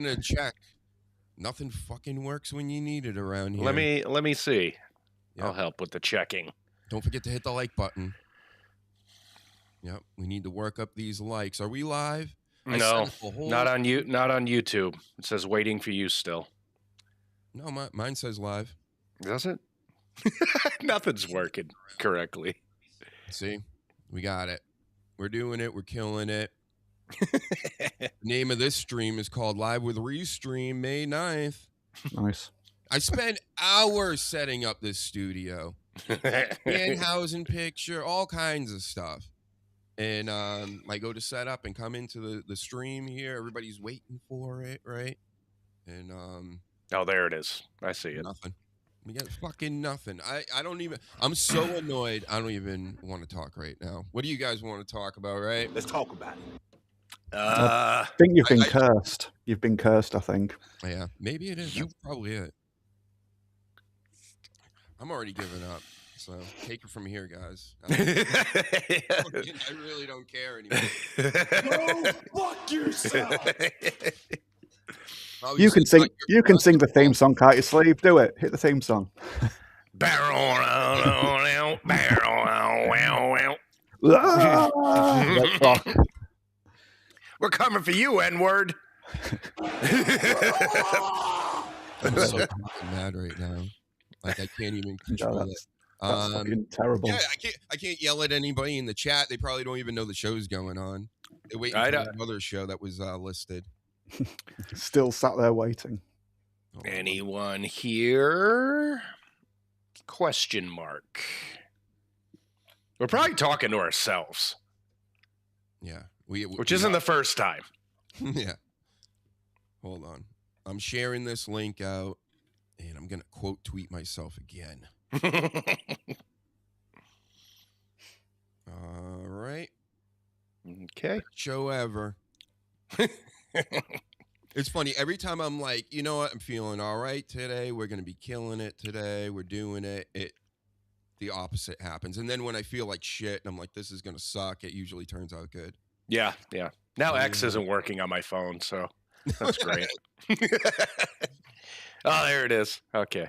gonna check. Nothing fucking works when you need it around here. Let me see. Yep. I'll help with the checking. Don't forget to hit the like button. Yep, we need to work up these likes. Are we live? No, not on YouTube. It says waiting for you still. No, mine says live. Does it? Nothing's working correctly. See, we got it. We're doing it. We're killing it. The name of this stream is called Live with Restream, May 9th. Nice. I spent hours setting up this studio. DrHUGEshow picture, all kinds of stuff. And I go to set up and come into the stream here. Everybody's waiting for it, right? And oh, there it is. I see it. Nothing. We got fucking nothing. I don't even. I'm so annoyed. I don't even want to talk right now. What do you guys want to talk about? Right? Let's talk about it. I think you've been cursed. You've been cursed, I think. Yeah, maybe it is. That's probably it. I'm already giving up. So take it from here, guys. I really don't care anymore. Go fuck yourself. You can sing. You can sing the theme song, can't you, Sleeve? Do it. Hit the theme song. We're coming for you, N-word. I'm so mad right now. Like I can't even control it. That's fucking terrible. Yeah, I can't yell at anybody in the chat. They probably don't even know the show's going on. They're waiting for another show that was listed. Still sat there waiting. Anyone here? Question mark. We're probably talking to ourselves. Yeah. Which isn't the first time. Yeah. Hold on. I'm sharing this link out, and I'm going to quote tweet myself again. All right. Okay. Show ever. It's funny. Every time I'm like, you know what? I'm feeling all right today. We're going to be killing it today. We're doing it. The opposite happens. And then when I feel like shit, and I'm like, this is going to suck, it usually turns out good. Yeah. Now X isn't working on my phone, so that's great. Oh, there it is. Okay.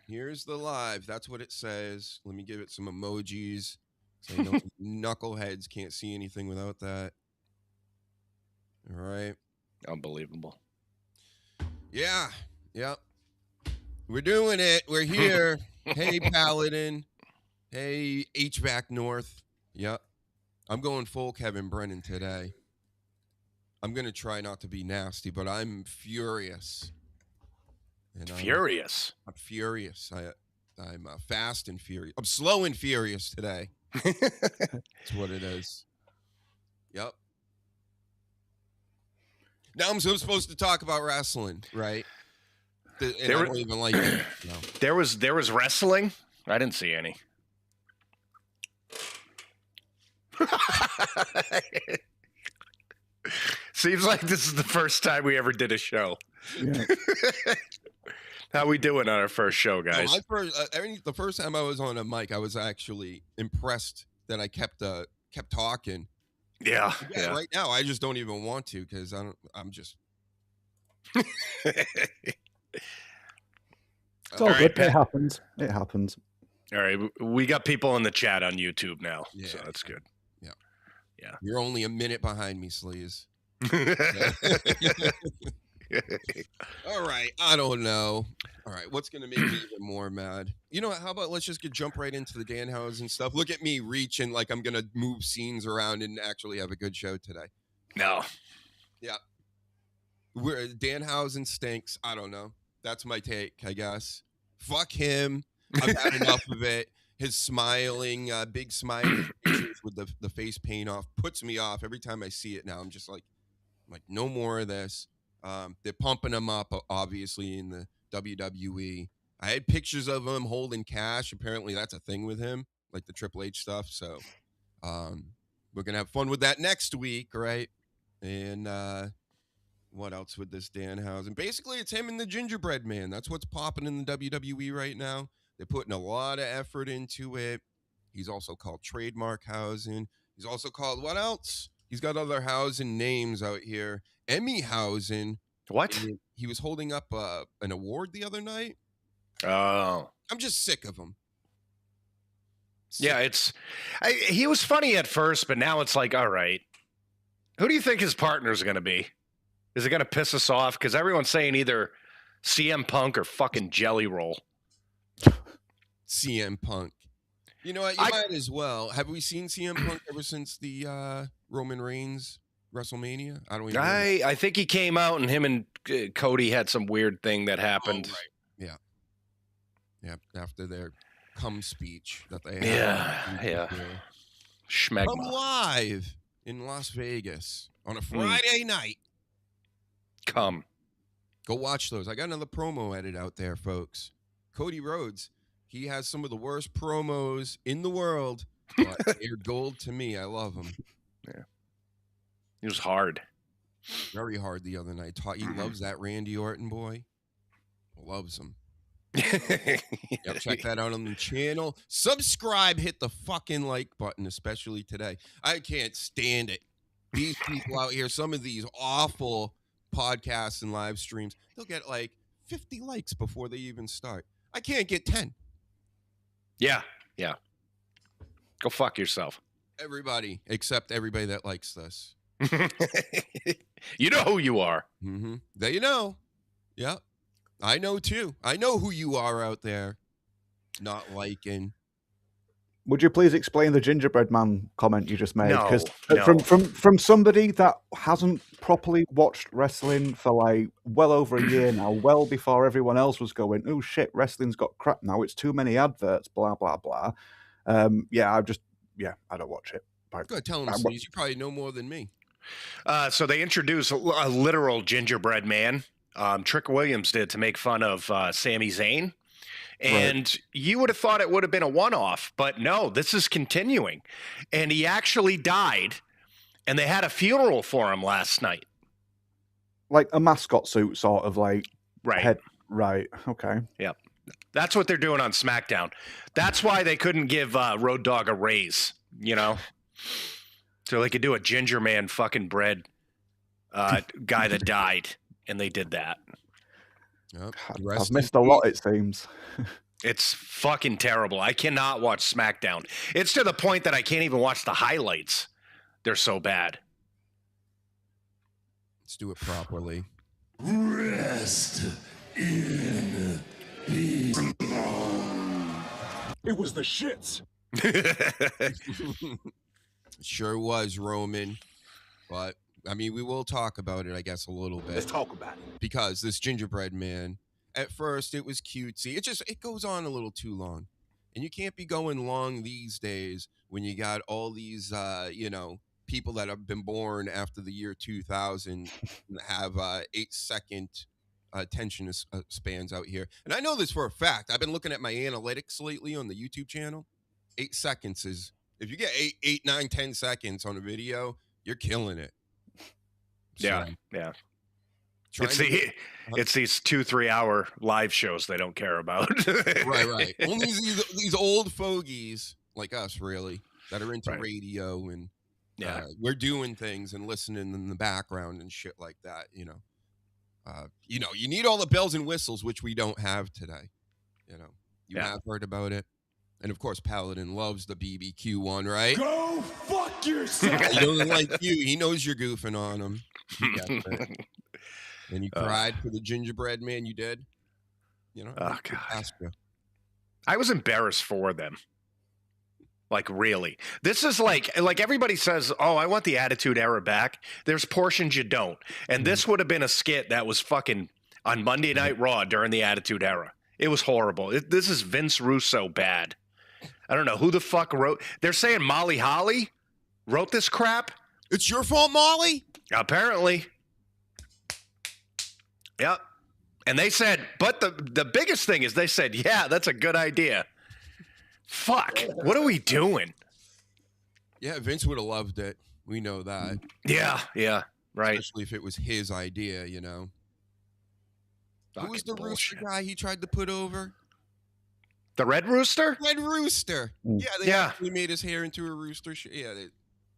Here's the live. That's what it says. Let me give it some emojis. So I know knuckleheads can't see anything without that. All right. Unbelievable. Yeah. Yep. We're doing it. We're here. Hey, Paladin. Hey, HVAC North. Yep. I'm going full Kevin Brennan today. I'm going to try not to be nasty, but I'm furious. And furious? I'm furious. I'm fast and furious. I'm slow and furious today. That's what it is. Yep. Now I'm supposed to talk about wrestling, right? And I don't even like it. No. There was wrestling? I didn't see any. Seems like this is the first time we ever did a show. Yeah. How we doing on our first show, guys? The first time I was on a mic, I was actually impressed that I kept talking. Yeah. Right now, I just don't even want to because I'm just. It's all good. It happens. It happens. All right, we got people in the chat on YouTube now, so that's good. Yeah. You're only a minute behind me, Sleaze. All right, I don't know. All right, what's going to make me even more mad? You know what? How about let's just jump right into the DrHUGEshow stuff. Look at me reaching like I'm going to move scenes around and actually have a good show today. No. Yeah. DrHUGEshow stinks. I don't know. That's my take, I guess. Fuck him. I've had enough of it. His smiling, big smiling pictures with the face paint off puts me off every time I see it now. I'm just like no more of this. They're pumping him up, obviously, in the WWE. I had pictures of him holding cash. Apparently, that's a thing with him, like the Triple H stuff. So we're going to have fun with that next week, right? And what else with this DrHUGEshow? Basically, it's him and the Gingerbread Man. That's what's popping in the WWE right now. They're putting a lot of effort into it. He's also called Trademark Hausen. He's also called what else? He's got other Hausen names out here. Emmy Hausen. What? He was holding up an award the other night. Oh. I'm just sick of him. Yeah, he was funny at first, but now it's like, all right. Who do you think his partner's going to be? Is it going to piss us off? Because everyone's saying either CM Punk or fucking Jelly Roll. CM Punk. You know what? You might as well. Have we seen CM Punk ever since the Roman Reigns WrestleMania? I don't even know. I think he came out and him and Cody had some weird thing that happened. Oh, right. Yeah. After their cum speech that they had. Yeah. Schmegma. Come live in Las Vegas on a Friday night. Come. Go watch those. I got another promo edit out there, folks. Cody Rhodes. He has some of the worst promos in the world, but they're gold to me. I love him. Yeah. He was hard. Very hard the other night. He loves that Randy Orton boy. Loves him. Yep, check that out on the channel. Subscribe, hit the fucking like button, especially today. I can't stand it. These people out here, some of these awful podcasts and live streams, they'll get like 50 likes before they even start. I can't get 10. Yeah. Go fuck yourself. Everybody, except everybody that likes this. You know who you are. Mm-hmm. There you know. Yep. I know too. I know who you are out there. Not liking. Would you please explain the gingerbread man comment you just made? No. From somebody that hasn't properly watched wrestling for like well over a year now, well before everyone else was going, oh shit, wrestling's got crap now. It's too many adverts, blah, blah, blah. I don't watch it. Good, tell him, Sneeze. You probably know more than me. So they introduced a literal gingerbread man. Trick Williams did to make fun of Sami Zayn. And you would have thought it would have been a one-off, but no, this is continuing. And he actually died, and they had a funeral for him last night. Like a mascot suit, sort of like. Right. Right. Okay. Yep. That's what they're doing on SmackDown. That's why they couldn't give Road Dogg a raise, you know? So they could do a ginger man fucking bread guy that died, and they did that. Yep. I've missed a lot, it seems. It's fucking terrible. I cannot watch SmackDown. It's to the point that I can't even watch the highlights. They're so bad. Let's do it properly. Rest in peace. It was the shits. Sure was, Roman. But I mean, we will talk about it, I guess, a little bit. Let's talk about it. Because this gingerbread man, at first it was cutesy. It goes on a little too long. And you can't be going long these days when you got all these, people that have been born after the year 2000 and have 8-second attention spans out here. And I know this for a fact. I've been looking at my analytics lately on the YouTube channel. 8 seconds is, if you get 8, 9, 10 seconds on a video, you're killing it. Yeah. It's these 2-3 hour live shows they don't care about. Right. Only these old fogies like us, really, that are into radio and we're doing things and listening in the background and shit like that. You need all the bells and whistles, which we don't have today. You have heard about it. And of course, Paladin loves the BBQ one, right? Go fuck yourself. He doesn't like you. He knows you're goofing on him. He gets it. And you cried for the gingerbread man. You did. Oh God. I was embarrassed for them. Like, really. This is like everybody says, oh, I want the Attitude Era back. There's portions you don't. And this would have been a skit that was fucking on Monday Night Raw during the Attitude Era. It was horrible. This is Vince Russo bad. I don't know who the fuck wrote. They're saying Molly Holly wrote this crap. It's your fault, Molly? Apparently. Yep. And they said, but the biggest thing is they said, yeah, that's a good idea. Fuck. What are we doing? Yeah, Vince would have loved it. We know that. Yeah. Right. Especially if it was his idea, Who was the rooster guy he tried to put over? The Red Rooster? Red Rooster. Yeah, they actually made his hair into a rooster.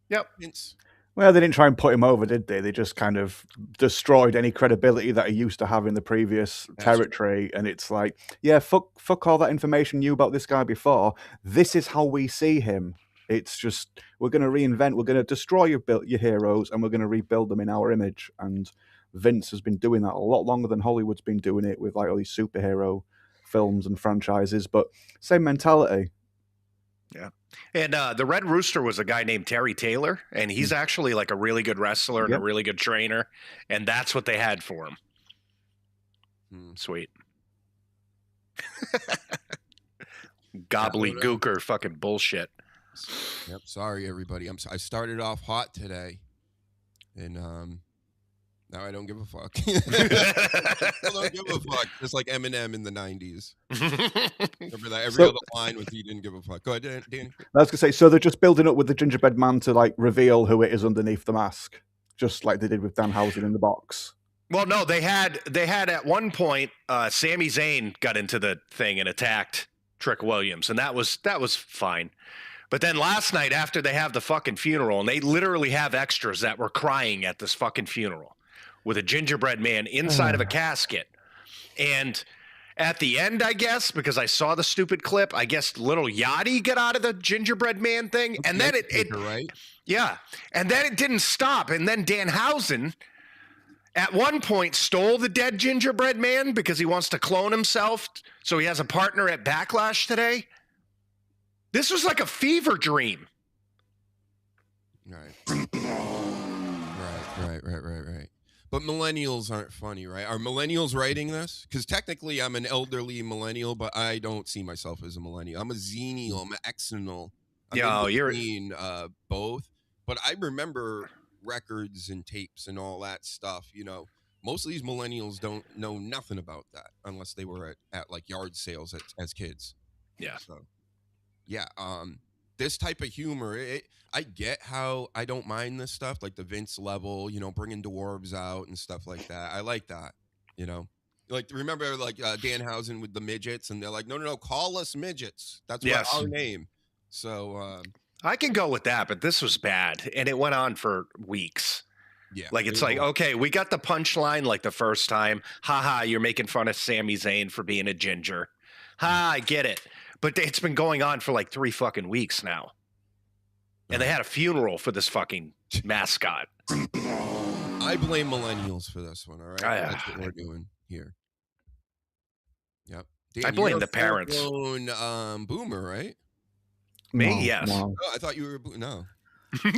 Yep. Vince. Well, they didn't try and put him over, did they? They just kind of destroyed any credibility that he used to have in the previous territory. And it's like, yeah, fuck all that information you knew about this guy before. This is how we see him. It's just, we're going to reinvent, we're going to destroy your heroes, and we're going to rebuild them in our image. And Vince has been doing that a lot longer than Hollywood's been doing it with like all these superhero films and franchises. But same mentality. Yeah. And the Red Rooster was a guy named Terry Taylor, and he's actually like a really good wrestler and a really good trainer, and that's what they had for him. Sweet. Gobbledygooker fucking bullshit. Yep. Sorry, everybody. I started off hot today, and now I don't give a fuck. I don't give a fuck. Just like Eminem in the 90s. Remember that? Every other line was he didn't give a fuck. Go ahead, Dan. I was going to say, so they're just building up with the gingerbread man to like reveal who it is underneath the mask, just like they did with DrHUGEshow in the box. Well, no, they had at one point, Sami Zayn got into the thing and attacked Trick Williams, and that was fine. But then last night, after they have the fucking funeral, and they literally have extras that were crying at this fucking funeral with a gingerbread man inside of a casket. And at the end, I guess, because I saw the stupid clip, I guess little Yachty got out of the gingerbread man thing. And then it right? Yeah. And then it didn't stop. And then DrHUGEshow at one point stole the dead gingerbread man because he wants to clone himself. So he has a partner at Backlash today. This was like a fever dream. Right. Right. But millennials aren't funny, right? Are millennials writing this? Because technically I'm an elderly millennial, but I don't see myself as a millennial. I'm a xennial. I'm an exennial. You're both. But I remember records and tapes and all that stuff. You know, most of these millennials don't know nothing about that unless they were at like yard sales as kids. Yeah. So, yeah. This type of humor, I get how I don't mind this stuff, like the Vince level, you know, bringing dwarves out and stuff like that. I like that, you know. Like, remember, like, DrHUGEshow with the midgets, and they're like, no, call us midgets. That's our name. So, I can go with that, but this was bad, and it went on for weeks. Yeah. Like, it's like, okay, we got the punchline like the first time. Ha, you're making fun of Sami Zayn for being a ginger. Ha, I get it. But it's been going on for like 3 fucking weeks now. And they had a funeral for this fucking mascot. I blame millennials for this one, all right? That's what we're doing here. Yep. Dan, I blame the parents. Boomer, right? Me? Yes. No. Oh, I thought you were... No. You're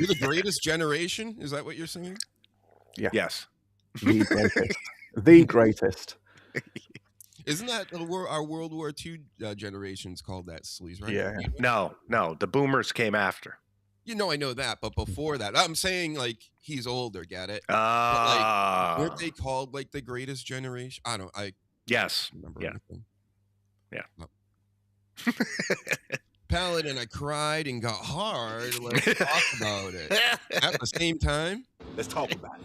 the greatest generation? Is that what you're saying? Yeah. Yes. The greatest. The greatest. Isn't that our World War II generations called that sleaze, right? Yeah. No. The boomers came after. You know, I know that, but before that, I'm saying like he's older. Get it? Like, weren't they called like the greatest generation? Yes. Remember anything. Yeah. Oh. Paladin, I cried and got hard. Let's talk about it at the same time. Let's talk about it.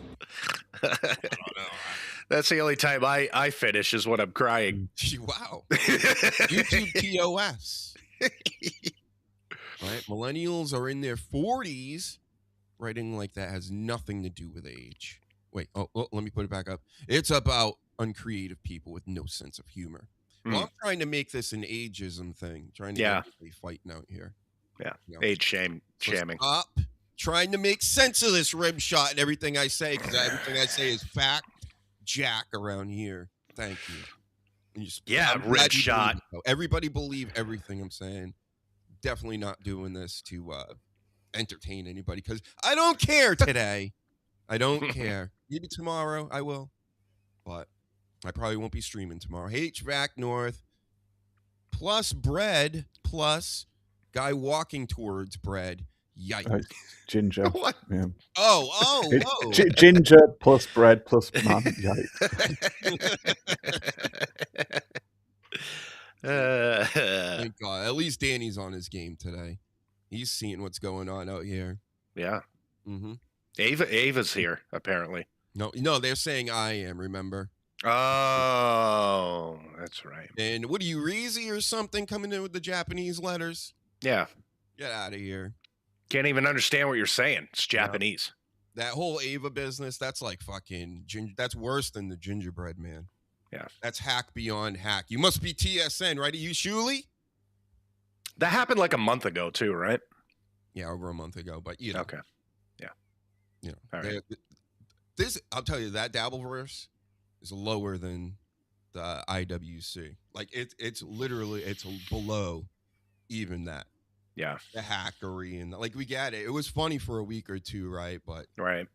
I don't know. That's the only time I finish is when I'm crying. Wow. YouTube TOS. Right? Millennials are in their 40s. Writing like that has nothing to do with age. Wait, let me put it back up. It's about uncreative people with no sense of humor. Well, I'm trying to make this an ageism thing. Trying to get everybody fighting out here. Yeah. You know? Age shaming. Stop trying to make sense of this rib shot and everything I say, because everything I say is fact. Jack around here. Thank you. Rib shot. Everybody believe everything I'm saying. Definitely not doing this to entertain anybody, because I don't care today. I don't care. Maybe tomorrow I will, but I probably won't be streaming tomorrow. HVAC North plus bread plus guy walking towards bread. Yikes. Ginger. What? Yeah. Oh. Ginger plus bread plus man. Yikes. Thank God. At least Danny's on his game today. He's seeing what's going on out here. Yeah. Mm-hmm. Ava's here, apparently. No, they're saying I am, remember? Oh, that's right. And what are you, Reezy or something coming in with the Japanese letters? Yeah. Get out of here. Can't even understand what you're saying. It's Japanese. That whole Ava business, that's like fucking that's worse than the gingerbread man. Yeah. That's hack beyond hack. You must be TSN, right? Are you Shuli? That happened like a month ago too, right? Yeah, over a month ago. But you know. Okay. Yeah. You know. All right. This, I'll tell you, that Dabbleverse is lower than the IWC. Like it's literally below even that. Yeah. The hackery and like we get it. It was funny for a week or two, right? But right.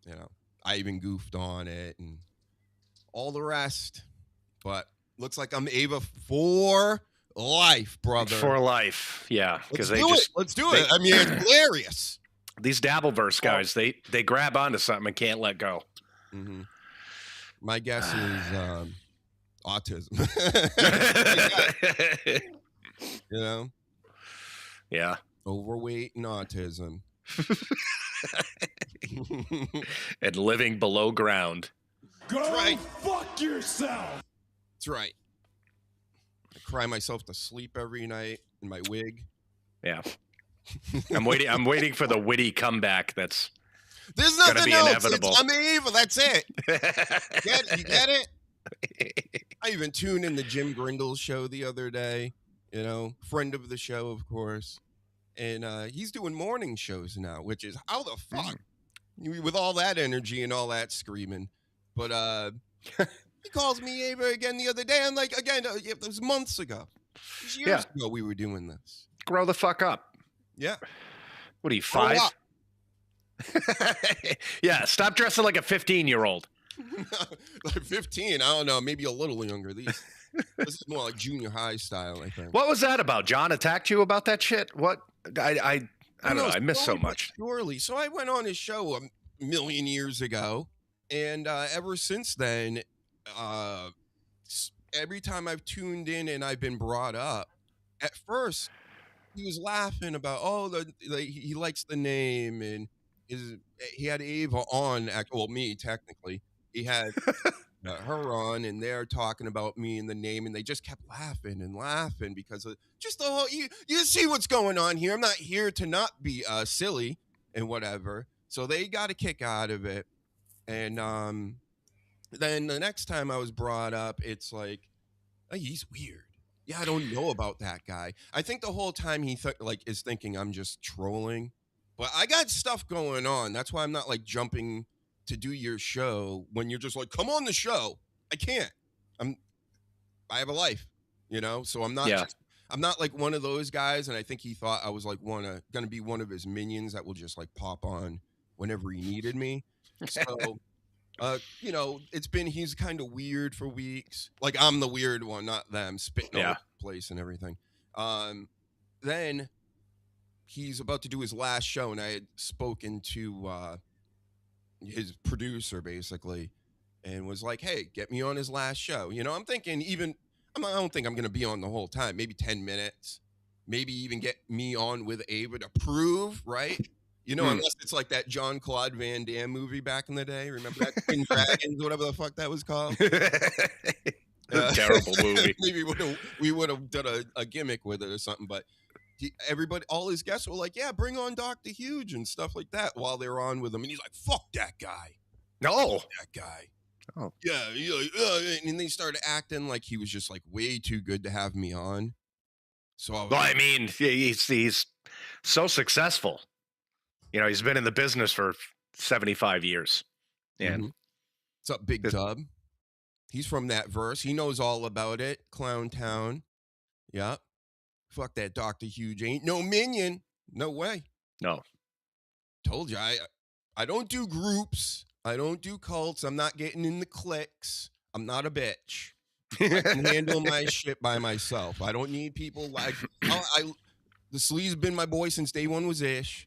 You know, I even goofed on it and all the rest. But looks like I'm Ava for life, brother. For life. Yeah. Because let's do it. I mean, it's hilarious. These Dabbleverse guys, they grab onto something and can't let go. Mm-hmm. My guess is autism. You know? Yeah. Overweight and autism. And living below ground. Go right. fuck yourself. That's right. I cry myself to sleep every night in my wig. Yeah. I'm waiting for the witty comeback that's There's nothing else. Inevitable. I'm Ava. That's it. You get it? I even tuned in the Jim Grindle's show the other day. You know, friend of the show, of course. And he's doing morning shows now, which is how the fuck? With all that energy and all that screaming. But he calls me Ava again the other day. I'm like, again, it was months ago. It was years ago we were doing this. Grow the fuck up. Yeah. What are you, 5? Yeah, stop dressing like a 15-year-old. Like 15, I don't know, maybe a little younger. This is more like junior high style, I think. What was that about? John attacked you about that shit? What? I don't know. I missed so much. Surely. So I went on his show a million years ago, and ever since then, every time I've tuned in and I've been brought up, at first he was laughing about, he likes the name, and he had Ava on, well, me technically. He had her on, and they're talking about me and the name, and they just kept laughing and laughing because of just the whole, you see what's going on here. I'm not here to not be silly and whatever. So they got a kick out of it. And then the next time I was brought up, it's like, oh, he's weird. Yeah, I don't know about that guy. I think the whole time he is thinking I'm just trolling, but I got stuff going on. That's why I'm not like jumping to do your show when you're just like, come on the show. I can't. I have a life, you know. So I'm not. I'm not like one of those guys. And I think he thought I was like gonna be one of his minions that will just like pop on whenever he needed me. So. You know, he's kind of weird for weeks. Like I'm the weird one, not them, spitting all over the place and everything. Then he's about to do his last show, and I had spoken to his producer basically, and was like, "Hey, get me on his last show." You know, I'm thinking I don't think I'm gonna be on the whole time. Maybe 10 minutes, maybe even get me on with Ava to prove, right? You know, unless it's like that Jean-Claude Van Damme movie back in the day. Remember that? Twin Dragons, whatever the fuck that was called. Terrible movie. Maybe we would have done a gimmick with it or something. But all his guests were like, yeah, bring on Dr. Huge and stuff like that while they're on with him. And he's like, fuck that guy. No. Fuck that guy. Oh. Yeah. And they started acting like he was just like way too good to have me on. So I mean, he's so successful. You know, he's been in the business for 75 years. And what's up, Big Dub? He's from that verse. He knows all about it. Clown Town. Yeah. Fuck that Dr. Huge. Ain't no minion. No way. No. Told you, I don't do groups. I don't do cults. I'm not getting in the cliques. I'm not a bitch. I can handle my shit by myself. I don't need people like... The Slee's been my boy since day one was Ish.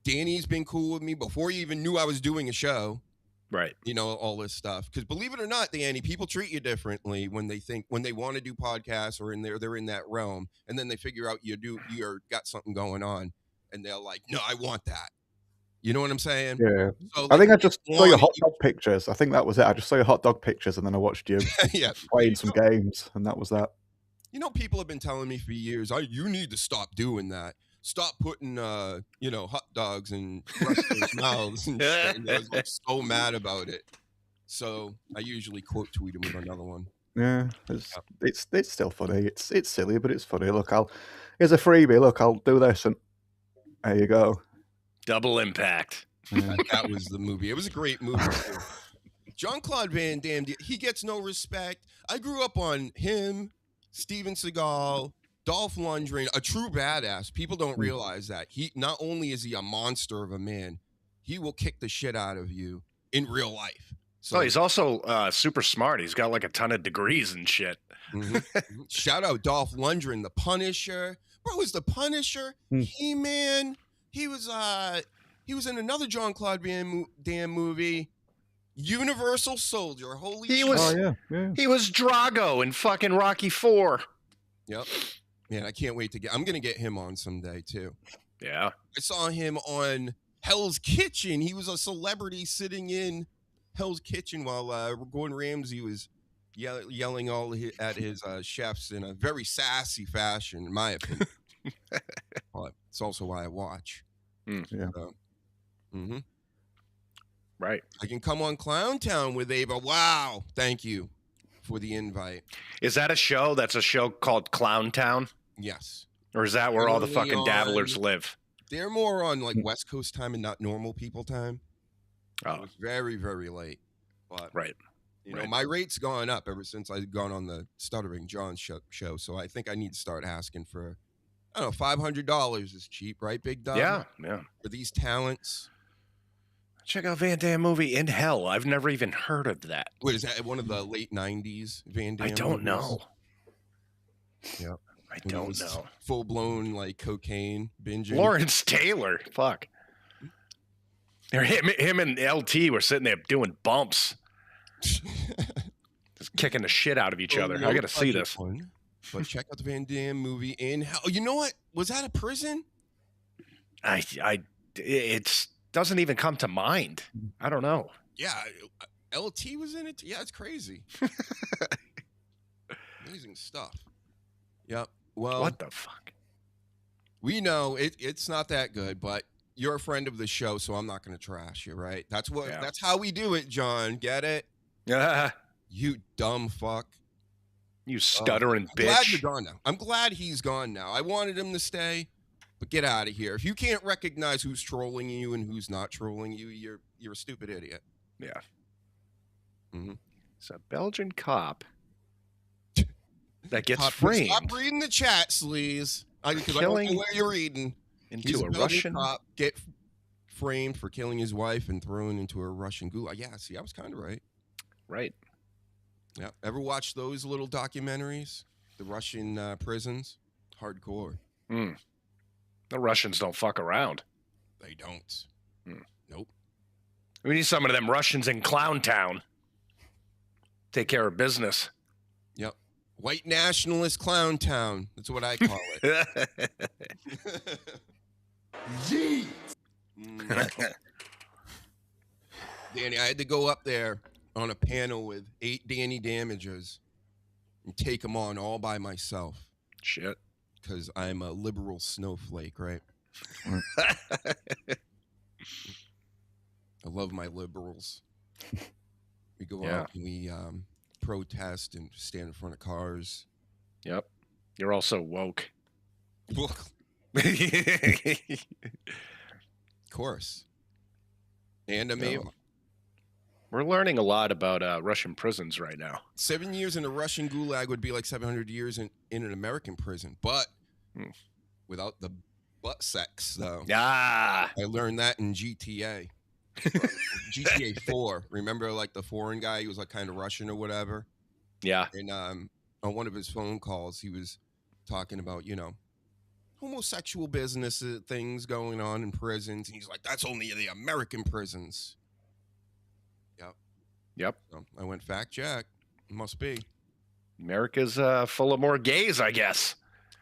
Danny's been cool with me before he even knew I was doing a show. Right. You know, all this stuff. Because believe it or not, Danny, people treat you differently when they want to do podcasts or they're in that realm. And then they figure out you're got something going on. And they're like, no, I want that. You know what I'm saying? Yeah. So, I think I just saw your hot dog pictures. I think that was it. I just saw your hot dog pictures and then I watched you playing some games. And that was that. You know, people have been telling me for years, you need to stop doing that. stop putting hot dogs in wrestlers' mouths and shit. And I was like so mad about it. So I usually quote tweet him with another one. Yeah, it's still funny. It's silly, but it's funny. Look, here's a freebie. Look, I'll do this, and there you go. Double impact. That was the movie. It was a great movie too. Jean-Claude Van Damme, he gets no respect. I grew up on him, Steven Seagal, Dolph Lundgren, a true badass. People don't realize that. He not only is he a monster of a man, he will kick the shit out of you in real life. So he's also super smart. He's got like a ton of degrees and shit. Shout out Dolph Lundgren, the Punisher. Bro, was the Punisher, He-Man. He was in another Jean-Claude Van Damme movie. Universal Soldier. Holy shit. He was Drago in fucking Rocky 4. Yep. Man, I can't wait I'm going to get him on someday, too. Yeah. I saw him on Hell's Kitchen. He was a celebrity sitting in Hell's Kitchen while Gordon Ramsay was yelling at his chefs in a very sassy fashion, in my opinion. But it's also why I watch. Yeah. So, Right. I can come on Clown Town with Ava. Wow. Thank you for the invite. Is that a show? That's a show called Clown Town? Yes. Or is that where all the fucking dabblers live? They're more on like West Coast time and not normal people time. Oh. It's very, very late. But right. You know, my rate's gone up ever since I've gone on the Stuttering John show. So I think I need to start asking for, I don't know, $500 is cheap, right, Big Dog? Yeah. For these talents. Check out Van Damme movie In Hell. I've never even heard of that. What is that? One of the late 90s Van Damme I don't movies? know. Yeah. I don't know. Full blown like cocaine binging. Lawrence Taylor. Fuck. Him and LT were sitting there doing bumps. Just kicking the shit out of each other. I got to see this. But check out the Van Damme movie In Hell. You know what? Was that a prison? It doesn't even come to mind. I don't know. Yeah. LT was in it. Yeah, it's crazy. Amazing stuff. Yep. Well, what the fuck? We know it's not that good, but you're a friend of the show, so I'm not going to trash you, right? That's how we do it, John. Get it? Yeah. You dumb fuck. You stuttering bitch. I'm glad you're gone now. I'm glad he's gone now. I wanted him to stay, but get out of here. If you can't recognize who's trolling you and who's not trolling you, you're a stupid idiot. Yeah. It's a Belgian cop that gets framed. Stop reading the chat, sleaze. Because I don't know where you're reading. Into a Russian cop get framed for killing his wife and thrown into a Russian gulag. Yeah, see, I was kind of right. Right. Yeah. Ever watch those little documentaries? The Russian prisons? Hardcore. The Russians don't fuck around. They don't. Nope. We need some of them Russians in Clown Town. Take care of business. Yep. White nationalist Clown Town. That's what I call it. Yeet. Danny, I had to go up there on a panel with 8 Danny Damagers and take them on all by myself. Shit. Because I'm a liberal snowflake, right? I love my liberals. We go out and we protest and stand in front of cars. Yep. You're also woke. Of course. And I'm able. We're learning a lot about Russian prisons right now. 7 years in a Russian gulag would be like 700 years in an American prison, but without the butt sex, though. Ah. I learned that in GTA. GTA 4. Remember, like, the foreign guy? He was, like, kind of Russian or whatever. Yeah. And on one of his phone calls, he was talking about, homosexual business things going on in prisons. And he's like, that's only the American prisons. Yep. So I went fact check. Must be. America's full of more gays, I guess.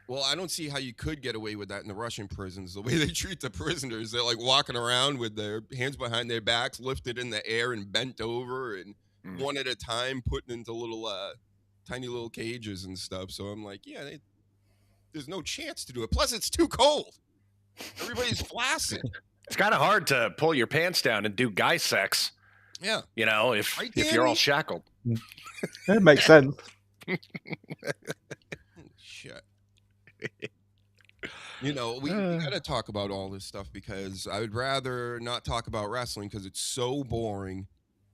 Well, I don't see how you could get away with that in the Russian prisons. The way they treat the prisoners, they're like walking around with their hands behind their backs, lifted in the air and bent over, and one at a time put into little tiny little cages and stuff. So I'm like, there's no chance to do it. Plus, it's too cold. Everybody's flaccid. It's kind of hard to pull your pants down and do guy sex. Yeah. You know, if Right, if you're all Danny? shackled. It makes sense. Shit. You know, we got to talk about all this stuff because I would rather not talk about wrestling because it's so boring.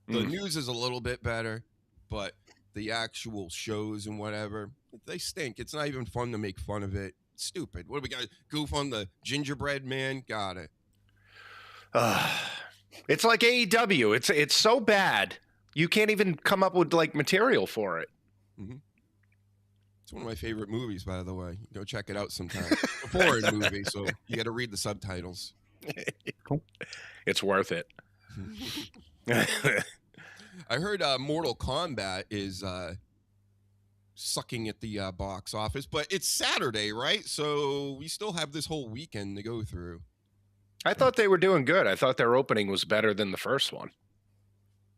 The news is a little bit better, but the actual shows and whatever, they stink. It's not even fun to make fun of it. It's stupid. What do we got? Goof on the gingerbread man? Got it. It's like AEW. It's so bad. You can't even come up with like material for it. Mm-hmm. It's one of my favorite movies, by the way. Go check it out sometime. It's a foreign movie, so you got to read the subtitles. Cool. It's worth it. I heard Mortal Kombat is sucking at the box office, but it's Saturday, right? So we still have this whole weekend to go through. I thought they were doing good. I thought their opening was better than the first one.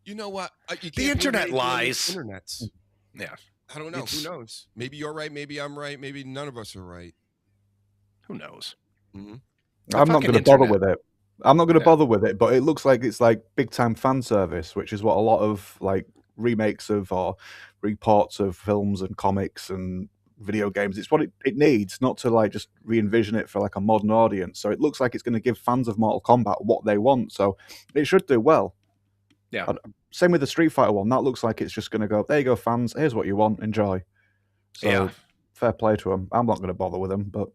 You know what? You The internet lies. Internet's. Yeah. I don't know. Who knows? Maybe you're right. Maybe I'm right. Maybe none of us are right. Who knows? Mm-hmm. I'm not going to bother with it. I'm not going to bother with it, but it looks like it's like big time fan service, which is what a lot of like remakes of or reports of films and comics and video games. It's what it needs, not to like just re-envision it for like a modern audience. So it looks like it's going to give fans of Mortal Kombat what they want. So it should do well. Yeah. Same with the Street Fighter one. That looks like it's just going to go, there you go, fans. Here's what you want. Enjoy. So yeah. Fair play to them. I'm not going to bother with them, but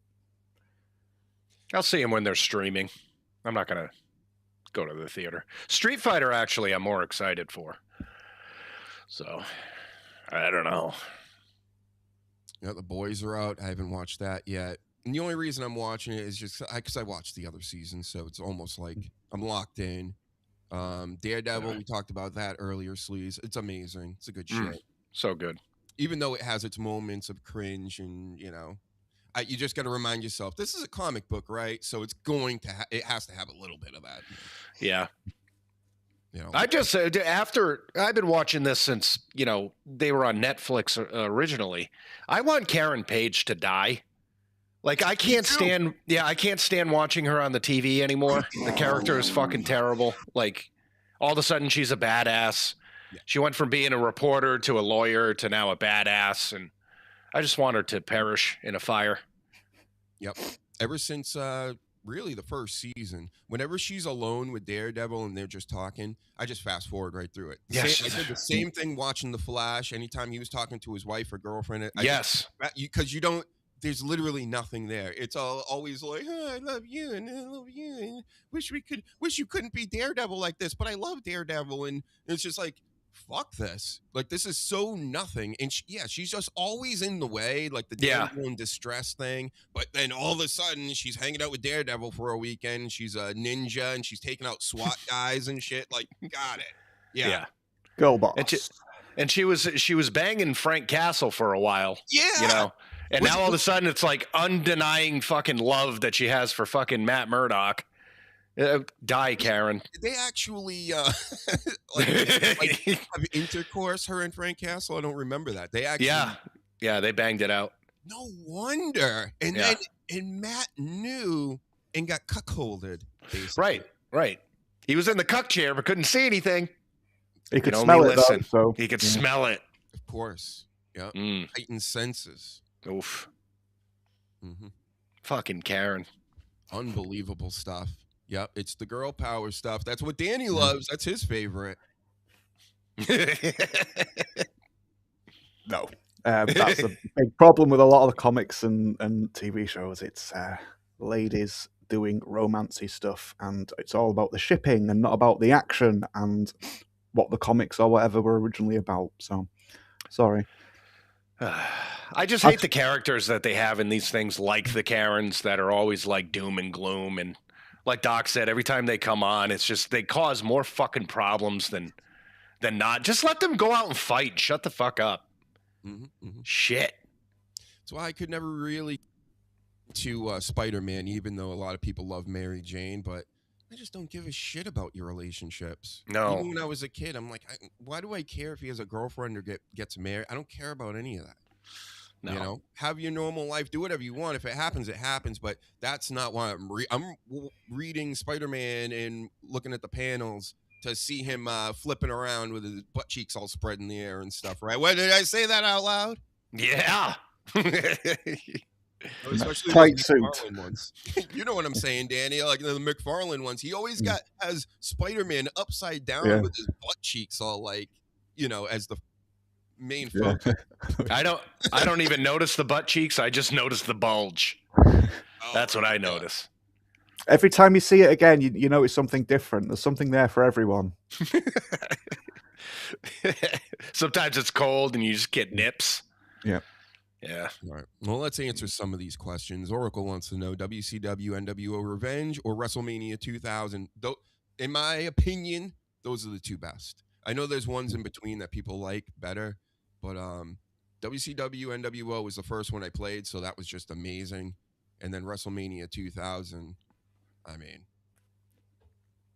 I'll see them when they're streaming. I'm not going to go to the theater. Street Fighter, actually, I'm more excited for. So, I don't know. Yeah, the boys are out. I haven't watched that yet. And the only reason I'm watching it is just because I watched the other season, so it's almost like I'm locked in. Daredevil, we talked about that earlier, Sleaze. It's amazing. It's a good shit. So good. Even though it has its moments of cringe and, you know, you just got to remind yourself, this is a comic book, right? So it's going to, it has to have a little bit of that. Yeah. You know, I just, after, I've been watching this since, you know, they were on Netflix originally. I want Karen Page to die. Like, I can't stand, I can't stand watching her on the TV anymore. The character is fucking terrible. Like, all of a sudden she's a badass. Yeah. She went from being a reporter to a lawyer to now a badass. And I just want her to perish in a fire. Yep. Ever since really the first season, whenever she's alone with Daredevil and they're just talking, I just fast forward right through it. Yes. I did the same thing watching The Flash. Anytime he was talking to his wife or girlfriend. Because you don't, there's literally nothing there. It's always like, oh, I love you and I love you and wish you couldn't be Daredevil like this, but I love Daredevil. And it's just like, fuck this. Like, this is so nothing. And she's just always in the way, like the Daredevil in distress thing. But then all of a sudden, she's hanging out with Daredevil for a weekend. She's a ninja and she's taking out SWAT guys and shit. Like, got it. Yeah. Go boss. And she was banging Frank Castle for a while. Yeah. You know? And now all of a sudden it's like undenying fucking love that she has for fucking Matt Murdock. Die, Karen. Did they actually have intercourse, her and Frank Castle? I don't remember that. They actually, yeah, they banged it out. No wonder. And then Matt knew and got cuckolded. Basically. Right. He was in the cuck chair but couldn't see anything. He could smell it, though, so he could smell it. Of course. Yeah. Heightened senses. Oof. Mm-hmm. Fucking Karen. Unbelievable stuff. Yep, it's the girl power stuff. That's what Danny loves. That's his favorite. No. That's a big problem with a lot of the comics and TV shows. It's ladies doing romancy stuff, and it's all about the shipping and not about the action and what the comics or whatever were originally about. So, sorry. I just hate the characters that they have in these things, like the Karens that are always like doom and gloom. And like Doc said, every time they come on, it's just they cause more fucking problems than not. Just let them go out and fight. Shut the fuck up. Shit. That's why I could never really to Spider-Man, even though a lot of people love Mary Jane, but I just don't give a shit about your relationships. No. Even when I was a kid, I'm like, why do I care if he has a girlfriend or gets married? I don't care about any of that. No. You know, have your normal life, do whatever you want. If it happens, it happens. But that's not why I'm reading Spider-Man and looking at the panels to see him flipping around with his butt cheeks all spread in the air and stuff, right? What, did I say that out loud? Yeah. Especially Tight those suit. McFarlane ones. You know what I'm saying, Danny? Like the McFarlane ones. He always has Spider-Man upside down with his butt cheeks all like, you know, as the main focus. I don't even notice the butt cheeks. I just notice the bulge. That's what I notice. Every time you see it again, you notice something different. There's something there for everyone. Sometimes it's cold and you just get nips. Yeah. Yeah. All right. Well, let's answer some of these questions. Oracle wants to know WCW NWO Revenge or WrestleMania 2000. Though, in my opinion, those are the two best. I know there's ones in between that people like better, but WCW NWO was the first one I played, so that was just amazing. And then WrestleMania 2000, I mean,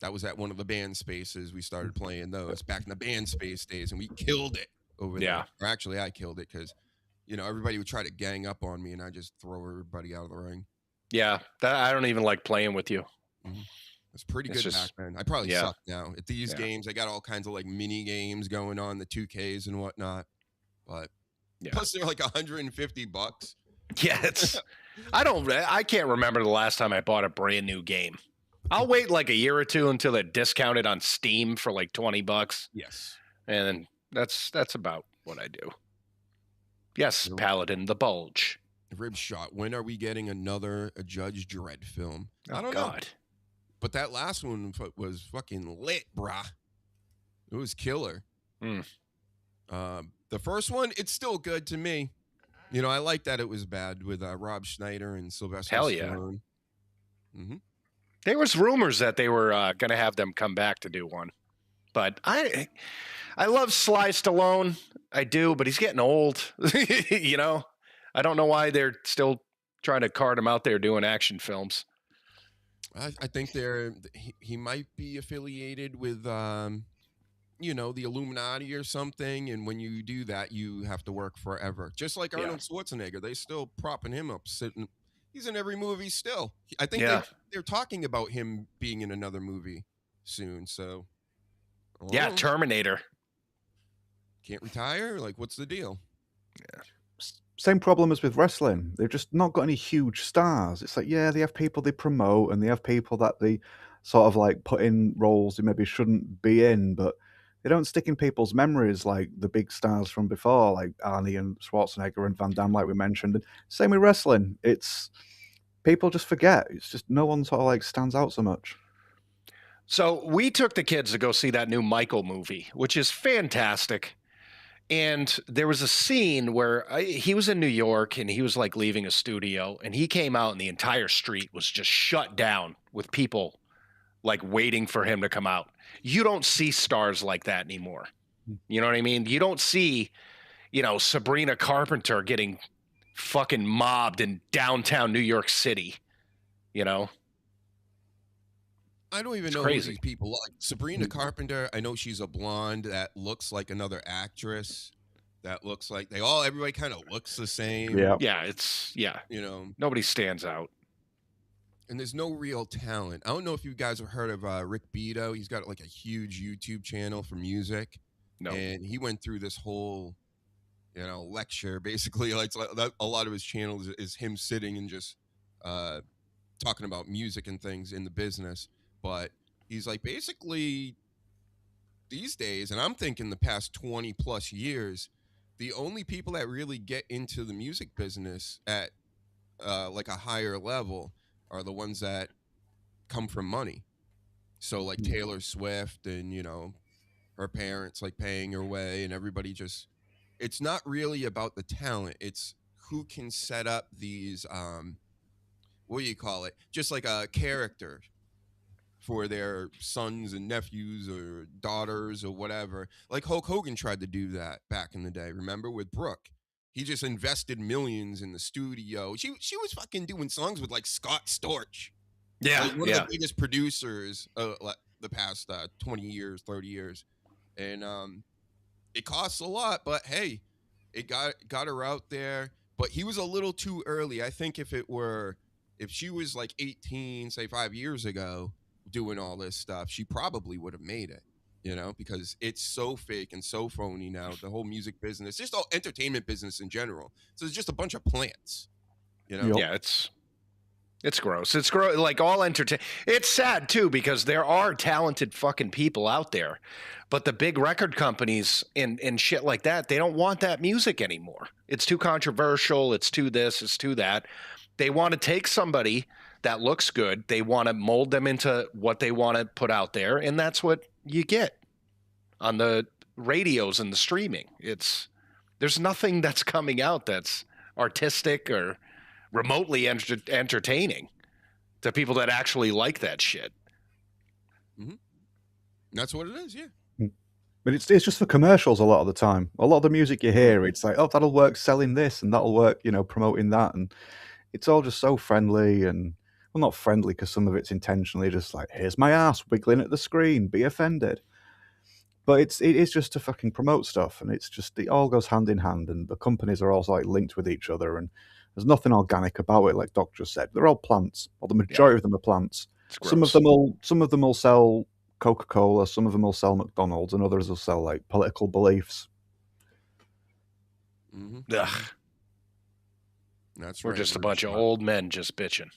that was at one of the band spaces. We started playing those back in the band space days, and we killed it over there. Or actually, I killed it because, you know, everybody would try to gang up on me, and I just throw everybody out of the ring. Yeah, I don't even like playing with you. Mm-hmm. It's pretty good back then. I probably suck now. At these games, I got all kinds of like mini games going on, the 2Ks and whatnot. But plus they're like $150. Yeah, I can't remember the last time I bought a brand new game. I'll wait like a year or two until they're discounted on Steam for like $20. Yes. And that's about what I do. Yes, Paladin, the bulge. Rib shot. When are we getting another Judge Dredd film? I don't know. But that last one was fucking lit, brah. It was killer. The first one, it's still good to me. You know, I like that it was bad with Rob Schneider and Sylvester Stallone. Mm-hmm. There was rumors that they were going to have them come back to do one. But I love Sly Stallone. I do, but he's getting old. You know? I don't know why they're still trying to cart him out there doing action films. I think he might be affiliated with, you know, the Illuminati or something. And when you do that, you have to work forever. Just like Arnold Schwarzenegger, they still propping him up, sitting. He's in every movie still. I think they're talking about him being in another movie soon. So, Terminator. Can't retire? Like, what's the deal? Yeah. Same problem as with wrestling. They've just not got any huge stars. It's like, they have people they promote and they have people that they sort of like put in roles they maybe shouldn't be in, but they don't stick in people's memories like the big stars from before, like Arnie and Schwarzenegger and Van Damme, like we mentioned. And same with wrestling. It's people just forget. It's just no one sort of like stands out so much. So we took the kids to go see that new Michael movie, which is fantastic. And there was a scene where he was in New York and he was like leaving a studio and he came out and the entire street was just shut down with people like waiting for him to come out. You don't see stars like that anymore. You know what I mean? You don't see, you know, Sabrina Carpenter getting fucking mobbed in downtown New York City, you know? I don't even know who these people like. Sabrina Carpenter, I know she's a blonde that looks like another actress. That looks like everybody kind of looks the same. Yeah. Yeah, you know, nobody stands out. And there's no real talent. I don't know if you guys have heard of Rick Beato. He's got like a huge YouTube channel for music. No. And he went through this whole, you know, lecture. Basically, like a lot of his channels is him sitting and just talking about music and things in the business. But he's like, basically, these days, and I'm thinking the past 20 plus years, the only people that really get into the music business at like a higher level are the ones that come from money. So like Taylor Swift and, you know, her parents like paying her way and everybody just, it's not really about the talent. It's who can set up these, what do you call it? Just like a character for their sons and nephews or daughters or whatever. Like Hulk Hogan tried to do that back in the day, remember, with Brooke. He just invested millions in the studio. She was fucking doing songs with like Scott Storch. Yeah, like one of the biggest producers the past 20 years, 30 years. And it costs a lot, but hey, it got her out there. but he was a little too early. I think if she was like 18, say 5 years ago, doing all this stuff, she probably would have made it, you know, because it's so fake and so phony now. The whole music business, just all entertainment business in general. So it's just a bunch of plants, you know? Yep. Yeah, it's gross. It's gross. Like all it's sad too, because there are talented fucking people out there, but the big record companies and shit like that, they don't want that music anymore. It's too controversial. It's too this, it's too that. They want to take somebody that looks good. They want to mold them into what they want to put out there. And that's what you get on the radios and the streaming. There's nothing that's coming out that's artistic or remotely entertaining to people that actually like that shit. Mm-hmm. That's what it is, yeah. But it's just for commercials a lot of the time. A lot of the music you hear, it's like, oh, that'll work selling this, and that'll work, you know, promoting that, and it's all just so friendly and, well, not friendly because some of it's intentionally just like, here's my ass wiggling at the screen, be offended. But it is just to fucking promote stuff, and it all goes hand in hand, and the companies are also like linked with each other, and there's nothing organic about it, like Doc just said. They're all plants, or the majority of them are plants. Some of them will sell Coca-Cola, some of them will sell McDonald's, and others will sell like political beliefs. Mm-hmm. Ugh. That's We're right. just a bunch of old men just bitching.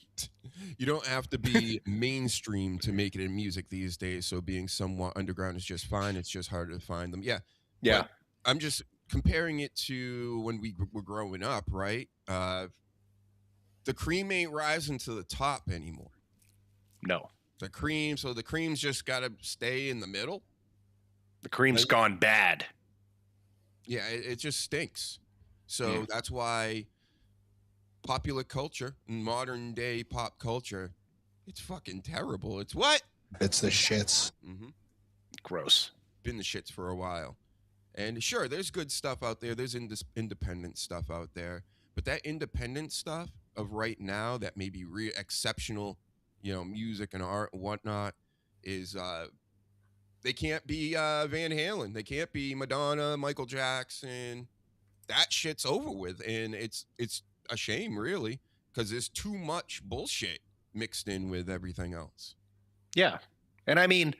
You don't have to be mainstream to make it in music these days, so being somewhat underground is just fine. It's just harder to find them. Yeah. Yeah. But I'm just comparing it to when we were growing up, right? The cream ain't rising to the top anymore. No. The cream's just got to stay in the middle. The cream's gone bad. Yeah, it just stinks. So that's why popular culture, modern day pop culture, it's fucking terrible. It's what? It's the shits. Mm-hmm. Gross. Been the shits for a while. And sure, there's good stuff out there. There's independent stuff out there. But that independent stuff of right now that may be exceptional, you know, music and art and whatnot is they can't be Van Halen. They can't be Madonna, Michael Jackson. That shit's over with. And it's a shame, really, because there's too much bullshit mixed in with everything else. Yeah. And I mean,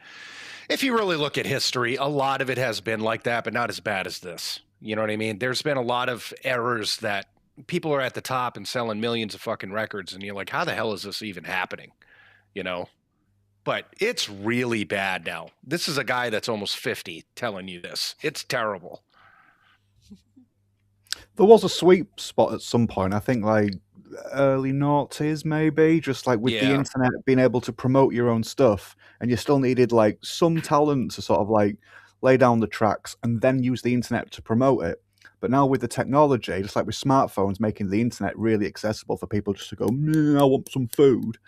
if you really look at history, a lot of it has been like that, but not as bad as this. You know what I mean? There's been a lot of errors that people are at the top and selling millions of fucking records, and you're like, how the hell is this even happening? You know? But it's really bad now. This is a guy that's almost 50 telling you this. It's terrible. There was a sweet spot at some point, I think like early noughties maybe, just like with the internet being able to promote your own stuff, and you still needed like some talent to sort of like lay down the tracks and then use the internet to promote it. But now with the technology, just like with smartphones making the internet really accessible for people just to go, I want some food.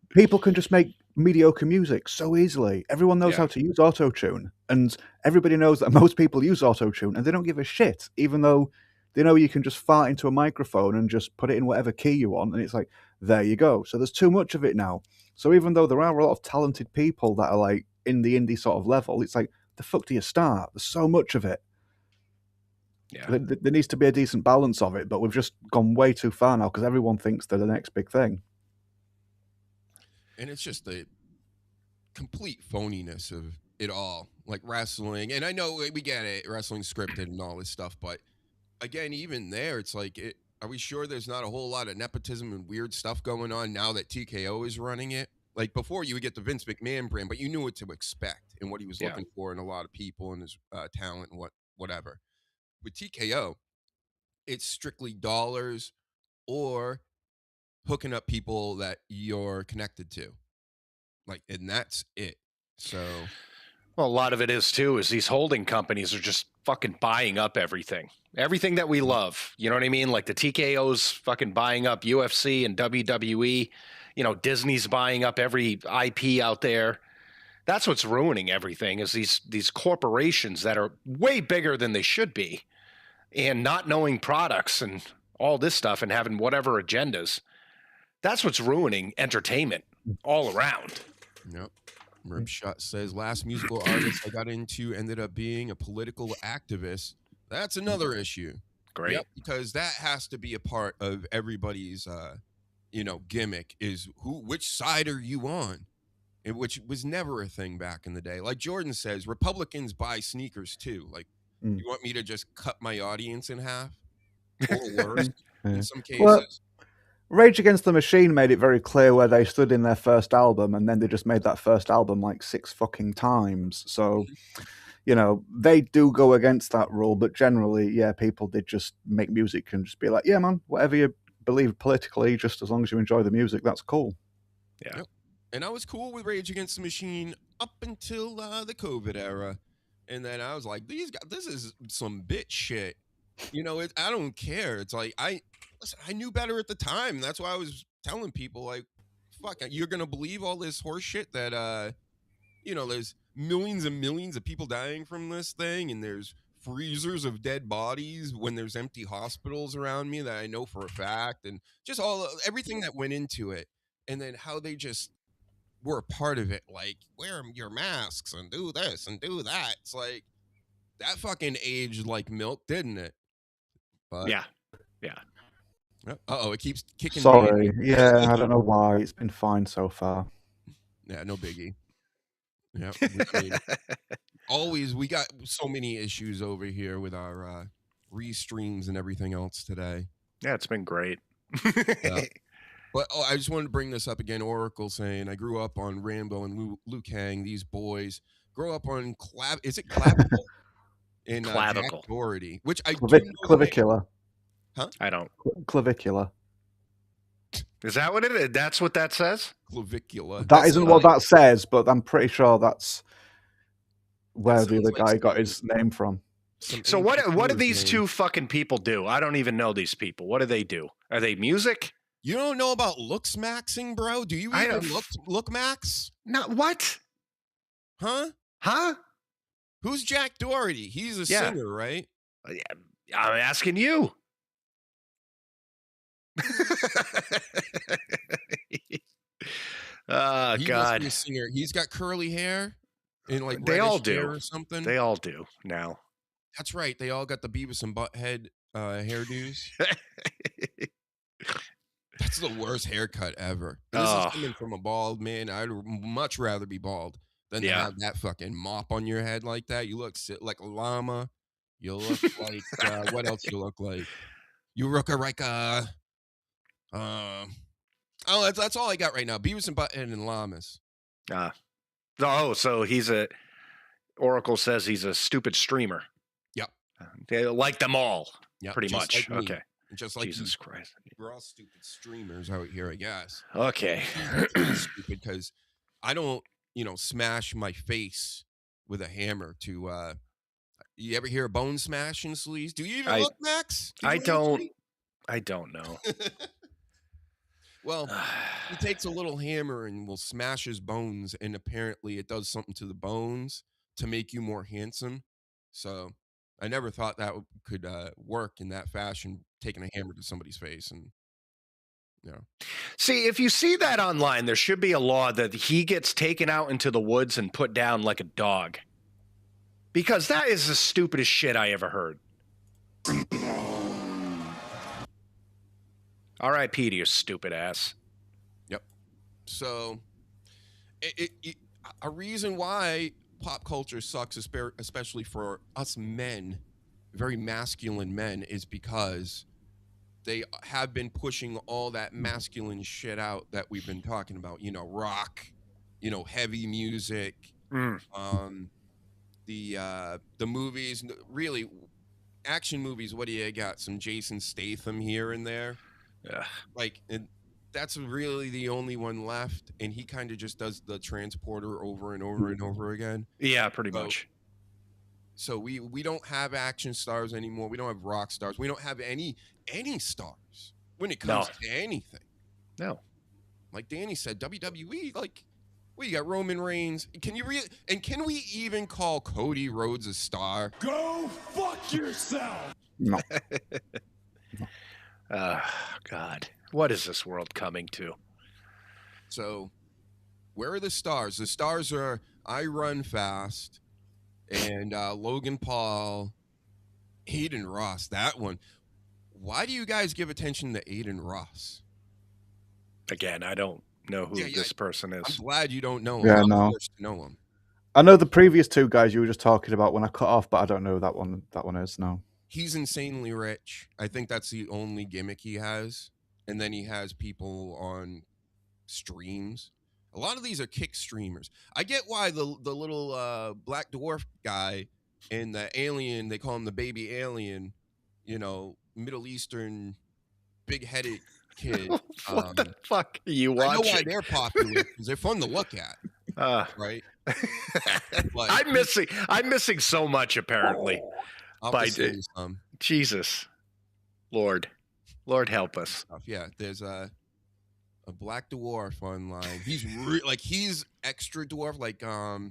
People can just make mediocre music so easily. Everyone knows how to use auto-tune, and everybody knows that most people use auto-tune, and they don't give a shit, even though they know you can just fart into a microphone and just put it in whatever key you want, and it's like, there you go. So there's too much of it now. So even though there are a lot of talented people that are like in the indie sort of level, it's like, the fuck do you start? There's so much of it. Yeah. There needs to be a decent balance of it, but we've just gone way too far now because everyone thinks they're the next big thing. And it's just the complete phoniness of it all, like wrestling. And I know we get it, wrestling scripted and all this stuff, but again, even there, it's like, are we sure there's not a whole lot of nepotism and weird stuff going on now that TKO is running it? Like before, you would get the Vince McMahon brand, but you knew what to expect and what he was looking for in a lot of people and his talent and whatever. With TKO, it's strictly dollars or hooking up people that you're connected to, like, and that's it. So, well, a lot of it is too is these holding companies are just fucking buying up everything that we love. You know what I mean? Like the TKO's fucking buying up UFC and WWE. You know, Disney's buying up every IP out there. That's what's ruining everything is these corporations that are way bigger than they should be, and not knowing products and all this stuff and having whatever agendas. That's what's ruining entertainment all around. Yep. Ripshot says, last musical artist I got into ended up being a political activist. That's another issue. Great. Yep, because that has to be a part of everybody's, gimmick is which side are you on? And which was never a thing back in the day. Like Jordan says, Republicans buy sneakers too. Like, you want me to just cut my audience in half? Or worse, in some cases. Well, Rage Against the Machine made it very clear where they stood in their first album, and then they just made that first album like 6 fucking times. So, they do go against that rule, but generally, yeah, people did just make music and just be like, yeah, man, whatever you believe politically, just as long as you enjoy the music, that's cool. Yeah. Yep. And I was cool with Rage Against the Machine up until the COVID era. And then I was like, these guys, this is some bitch shit. I don't care. It's like, I knew better at the time. That's why I was telling people, like, fuck, you're going to believe all this horse shit that, there's millions and millions of people dying from this thing. And there's freezers of dead bodies when there's empty hospitals around me that I know for a fact. And just everything that went into it. And then how they just were a part of it, like wear your masks and do this and do that. It's like that fucking aged like milk, didn't it? But yeah. It keeps kicking. Sorry, yeah, I don't know why. It's been fine so far. Yeah, no biggie. Yeah, we got so many issues over here with our restreams and everything else today. Yeah, it's been great. Yeah. But I just wanted to bring this up again. Oracle saying, I grew up on Rambo and Liu Kang. These boys grow up on is it clavicle? In Clavicle. Jack Doherty, which I Clavicular. Huh? I don't. Clavicular. Is that what it is? That's what that says? Clavicular. That isn't what that says, but I'm pretty sure that's where the other guy got his name from. So what do these two fucking people do? I don't even know these people. What do they do? Are they music? You don't know about looks maxing, bro? Do you even look max? No, what? Huh? Who's Jack Doherty? He's a singer, right? I'm asking you. Oh, he God. Must be a singer. He's got curly hair and like they all do or something. They all do now. That's right. They all got the Beavis and Butthead hairdos. That's the worst haircut ever. And this is coming from a bald man. I'd much rather be bald than to have that fucking mop on your head like that. You look like a llama. You look like what else you look like? You look like that's all I got right now. Beavis and Butthead and llamas. So Oracle says he's a stupid streamer. Yep. They like them all. Yep. Pretty much. Like okay. Just like Jesus Christ. We're all stupid streamers out here, I guess. Okay. Stupid because I don't, smash my face with a hammer to you ever hear a bone smash in sleaze? Do you even look, Max? I don't know. Well, he takes a little hammer and will smash his bones, and apparently it does something to the bones to make you more handsome. So I never thought that could work in that fashion, taking a hammer to somebody's face. And see, if you see that online, there should be a law that he gets taken out into the woods and put down like a dog, because that is the stupidest shit I ever heard. R.I.P. to your stupid ass. Yep. So a reason why pop culture sucks, especially for us men, very masculine men, is because they have been pushing all that masculine shit out that we've been talking about. Rock, heavy music, the movies, really action movies. What do you got? Some Jason Statham here and there. Yeah. And that's really the only one left, and he kind of just does the transporter over and over and over again. Yeah, pretty much. So we don't have action stars anymore. We don't have rock stars. We don't have any stars when it comes to anything. No. Like Danny said, WWE, like, we got Roman Reigns. Can we even call Cody Rhodes a star? Go fuck yourself. No. God, what is this world coming to? So, where are the stars? The stars are I Run Fast and Logan Paul, Hayden Ross. That one. Why do you guys give attention to Aiden Ross? Again, I don't know who this person is. I'm glad you don't know him. Yeah, I'm no. forced to know him. I know the previous two guys you were just talking about when I cut off, but I don't know who that one is. No. He's insanely rich. I think that's the only gimmick he has. And then he has people on streams. A lot of these are kick streamers. I get why the little black dwarf guy and the alien, they call him the baby alien, you know, Middle Eastern big-headed kid. What the fuck are you watching? I know why they're popular because they're fun to look at. Right? But I'm missing so much apparently. Jesus, Lord help us. Yeah, there's a black dwarf online. He's he's extra dwarf,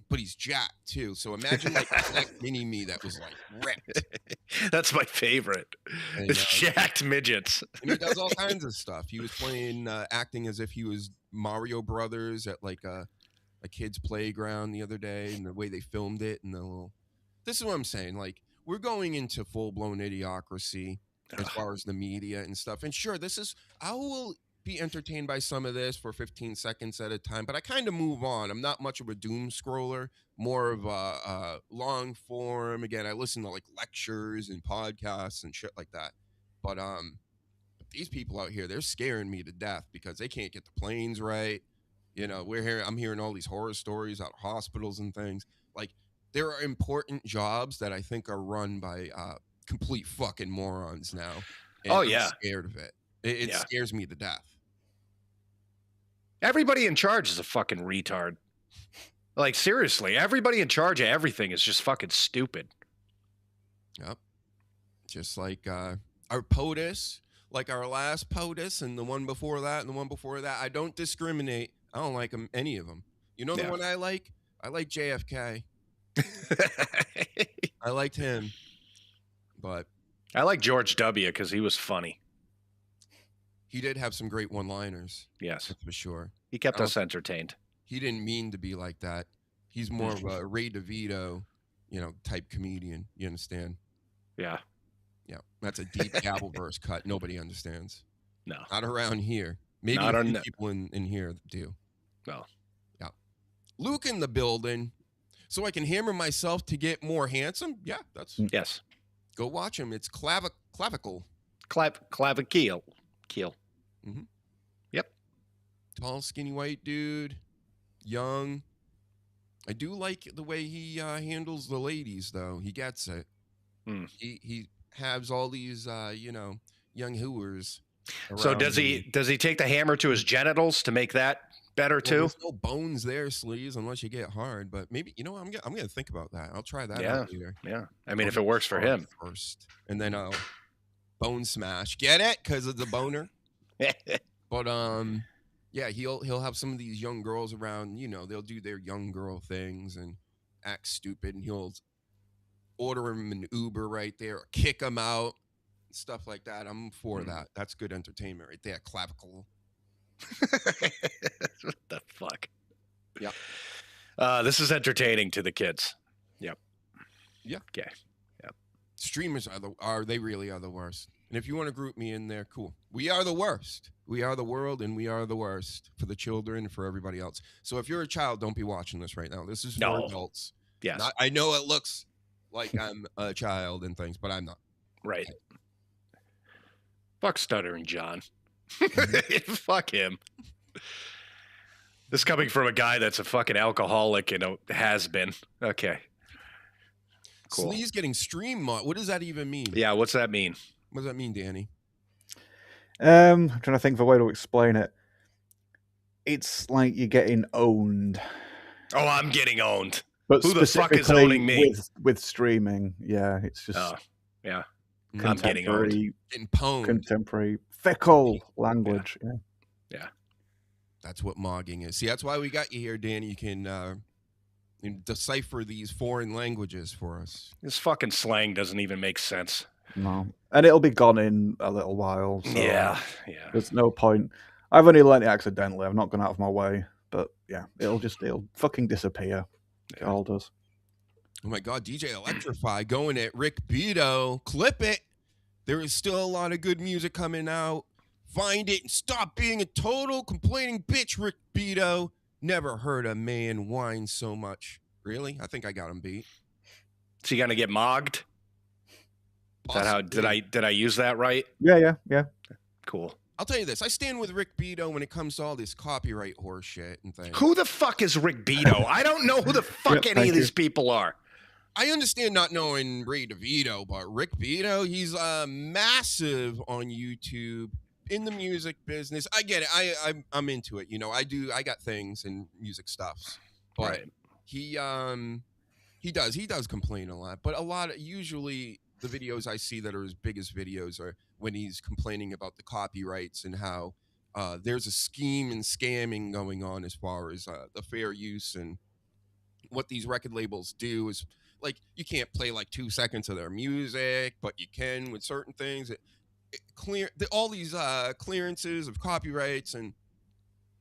but he's jacked too. So imagine like a black mini me that was like ripped. That's my favorite. It's jacked midgets. And he does all kinds of stuff. He was playing, acting as if he was Mario Brothers at like a kid's playground the other day, and the way they filmed it, and this is what I'm saying. Like, we're going into full-blown idiocracy as far as the media and stuff. And sure, I will be entertained by some of this for 15 seconds at a time, but I kind of move on. I'm not much of a doom scroller, more of a long form. Again, I listen to like lectures and podcasts and shit like that. But these people out here, they're scaring me to death because they can't get the planes right. You know, I'm hearing all these horror stories out of hospitals and things. Like, there are important jobs that I think are run by complete fucking morons now. And I'm scared of it. It scares me to death. Everybody in charge is a fucking retard. Like, seriously, everybody in charge of everything is just fucking stupid. Yep. Just like our POTUS, like our last POTUS and the one before that and the one before that. I don't discriminate. I don't like them, any of them. You know the one I like? I like JFK. I liked him. But I like George W. because he was funny. He did have some great one-liners. Yes. That's for sure. He kept us entertained. He didn't mean to be like that. He's more of a Ray DeVito, type comedian. You understand? Yeah. Yeah. That's a deep Gabbleverse cut. Nobody understands. No. Not around here. Maybe a few people in here do. No. Yeah. Luke in the building. So I can hammer myself to get more handsome? Yeah, that's... Yes. Go watch him. It's clavicle. Clavicule. Keel. Mm-hmm. Yep. Tall, skinny white dude. Young. I do like the way he handles the ladies, though. He gets it. Mm. He has all these, young hooers. So does he take the hammer to his genitals to make that better too? There's no bones there, sleaze, unless you get hard. But maybe I'm gonna think about that. I'll try that out later. Yeah. I mean, if it works for him first, and then I'll bone smash. Get it? Because of the boner. But yeah, he'll have some of these young girls around. They'll do their young girl things and act stupid, and he'll order them an Uber right there, or kick them out. Stuff like that. I'm for that. That's good entertainment right there. Clavicle. What the fuck? Yeah. This is entertaining to the kids. Yep. Yeah. Okay. Yep. Streamers they really are the worst. And if you want to group me in there, cool. We are the worst. We are the world, and we are the worst for the children and for everybody else. So if you're a child, don't be watching this right now. This is for adults. Yes. I know it looks like I'm a child and things, but I'm not. Right. Fuck Stuttering John. Fuck him. This coming from a guy that's a fucking alcoholic and has been. Okay. Cool. Sleaze getting stream mod. What does that even mean? Yeah, what's that mean? What does that mean, Danny? I'm trying to think of a way to explain it. It's like you're getting owned. Oh, I'm getting owned. But who the fuck is owning me? With streaming, yeah, it's just yeah. I'm getting owned. Getting pwned. Contemporary, fickle language. Yeah. That's what mogging is. See, that's why we got you here, Danny. You can decipher these foreign languages for us. This fucking slang doesn't even make sense. No, and it'll be gone in a little while. So yeah. There's no point. I've only learned it accidentally. I've not gone out of my way, but yeah, it'll fucking disappear. It all does. Oh my God, DJ Electrify going at Rick Beto. Clip it. There is still a lot of good music coming out. Find it and stop being a total complaining bitch, Rick Beto. Never heard a man whine so much. Really? I think I got him beat. Is he gonna get mogged? Is that how did I use that right? Yeah. Cool. I'll tell you this. I stand with Rick Beto when it comes to all this copyright horse shit and things. Who the fuck is Rick Beto? I don't know who the fuck any of these people are. I understand not knowing Ray DeVito, but Rick Beto, he's massive on YouTube in the music business. I get it. I'm into it. You know, I got things and music stuffs, but Right. he does complain a lot. But usually the videos I see that are his biggest videos are when he's complaining about the copyrights and how there's a scheme and scamming going on as far as the fair use, and what these record labels do is, like, you can't play like 2 seconds of their music, but you can with certain things. All these clearances of copyrights, and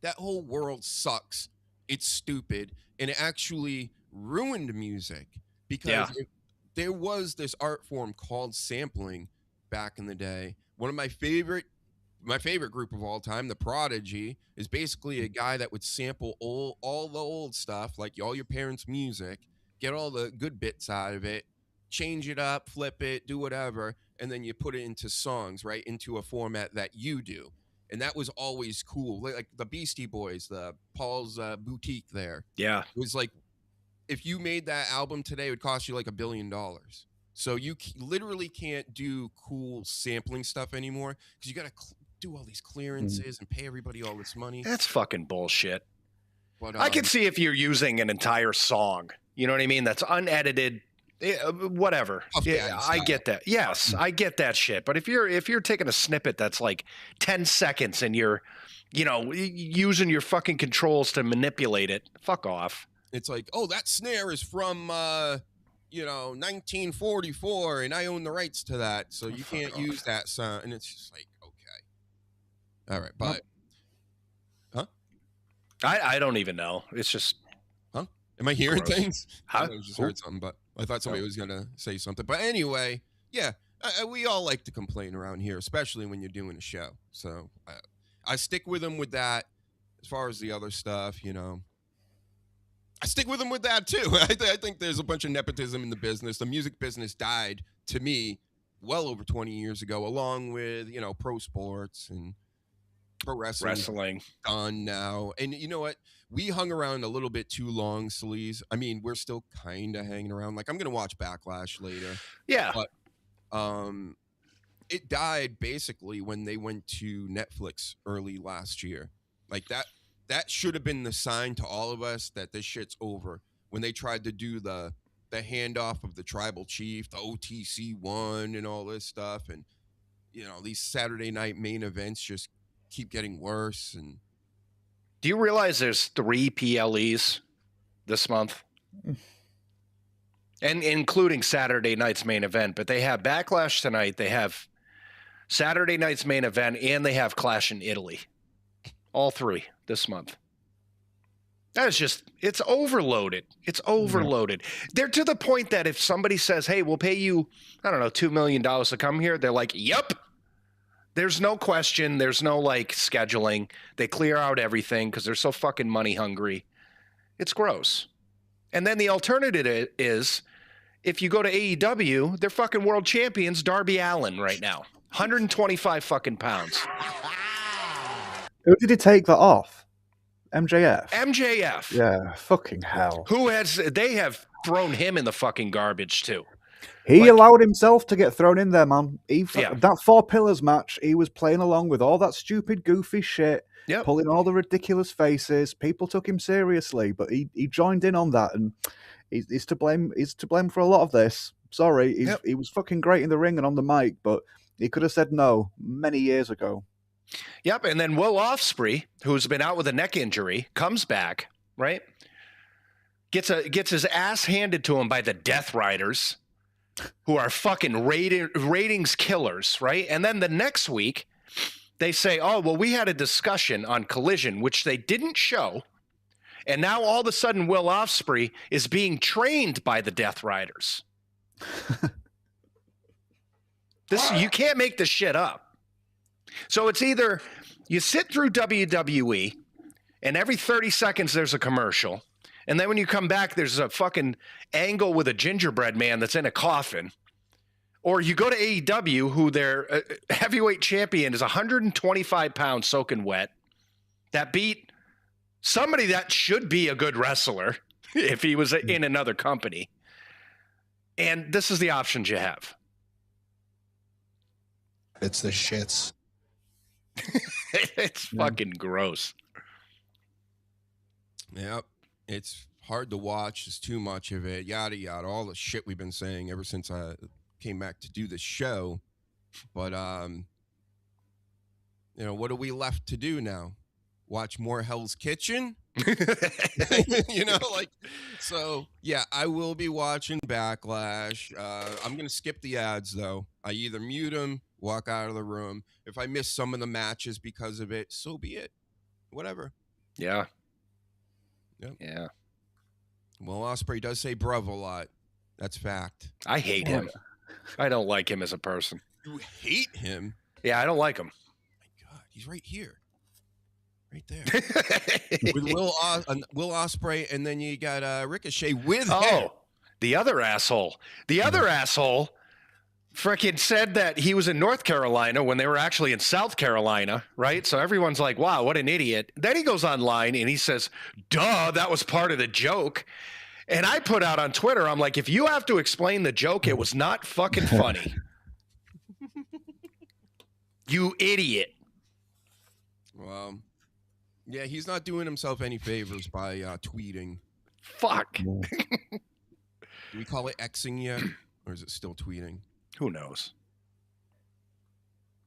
that whole world sucks. It's stupid, and it actually ruined music because there was this art form called sampling back in the day. One of my favorite group of all time, The Prodigy, is basically a guy that would sample all the old stuff, like all your parents' music, get all the good bits out of it, change it up, flip it, do whatever, and then you put it into songs, right, into a format that you do. And that was always cool. Like the Beastie Boys, the Paul's Boutique there. Yeah. It was like, if you made that album today, it would cost you like $1 billion. So you literally can't do cool sampling stuff anymore because you got to do all these clearances and pay everybody all this money. That's fucking bullshit. But, I can see if you're using an entire song, you know what I mean? That's unedited, whatever. Yeah, I get that. Yes, I get that shit. But if you're taking a snippet that's like 10 seconds and you're, you know, using your fucking controls to manipulate it, fuck off. It's like, oh, that snare is from, 1944, and I own the rights to that, so you can't use that sound. And it's just like, okay, all right, but, huh? I don't even know. It's just, huh? Am I hearing things? Huh? I just heard something, but I thought somebody was gonna say something. But anyway, yeah, we all like to complain around here, especially when you're doing a show. So I stick with them with that. As far as the other stuff, you know, I stick with them with that too. I think there's a bunch of nepotism in the business. The music business died, to me, well over 20 years ago, along with, you know, pro sports and pro wrestling. Done now. And you know what? We hung around a little bit too long, Sleaze. I mean, we're still kind of hanging around. Like, I'm going to watch Backlash later. Yeah. But it died basically when they went to Netflix early last year. Like, that should have been the sign to all of us that this shit's over. When they tried to do the handoff of the tribal chief, the OTC one, and all this stuff, and you know, these Saturday night main events just keep getting worse. And do you realize there's 3 PLEs this month, and including Saturday night's main event? But they have Backlash tonight. They have Saturday night's main event, and they have Clash in Italy. All 3 this month. That's just, it's overloaded. It's overloaded. They're to the point that if somebody says, hey, we'll pay you, I don't know, $2 million to come here, they're like, yep. There's no question. There's no like scheduling. They clear out everything because they're so fucking money hungry. It's gross. And then the alternative is, if you go to AEW, they're fucking world champions Darby Allin right now. 125 fucking pounds. Who did he take that off? MJF? MJF. Yeah, fucking hell. They have thrown him in the fucking garbage too. He allowed himself to get thrown in there, man. That 4 Pillars match, he was playing along with all that stupid, goofy shit, pulling all the ridiculous faces. People took him seriously, but he joined in on that, and he's to blame. He's to blame for a lot of this. Sorry, he was fucking great in the ring and on the mic, but he could have said no many years ago. Yep, and then Will Ospreay, who's been out with a neck injury, comes back, right? Gets his ass handed to him by the Death Riders, who are fucking ratings killers, right? And then the next week, they say, oh, well, we had a discussion on Collision, which they didn't show, and now all of a sudden Will Ospreay is being trained by the Death Riders. You can't make this shit up. So it's either you sit through WWE and every 30 seconds there's a commercial. And then when you come back, there's a fucking angle with a gingerbread man that's in a coffin. Or you go to AEW, who their heavyweight champion is 125 pounds soaking wet, that beat somebody that should be a good wrestler if he was in another company. And this is the options you have. It's the shits. It's fucking gross. Yep. It's hard to watch. There's too much of it. Yada, yada. All the shit we've been saying ever since I came back to do the show. But, you know, what are we left to do now? Watch more Hell's Kitchen? You know, like, so, yeah, I will be watching Backlash. I'm going to skip the ads, though. I either mute them, walk out of the room. If I miss some of the matches because of it, so be it. Whatever. Yeah. Yep. Yeah. Well, Ospreay does say bruv a lot. That's fact. I hate him. I don't like him as a person. You hate him? Yeah, I don't like him. Oh my God, he's right here. Right there. With Will Ospreay, and then you got Ricochet with him. The other asshole. The other asshole freaking said that he was in North Carolina when they were actually in South Carolina, right? So everyone's like, wow, what an idiot. Then he goes online and he says, duh, that was part of the joke. And I put out on Twitter, I'm like, if you have to explain the joke, it was not fucking funny. You idiot. Well, yeah, he's not doing himself any favors by tweeting. Fuck. Do we call it Xing yet? Or is it still tweeting? Who knows?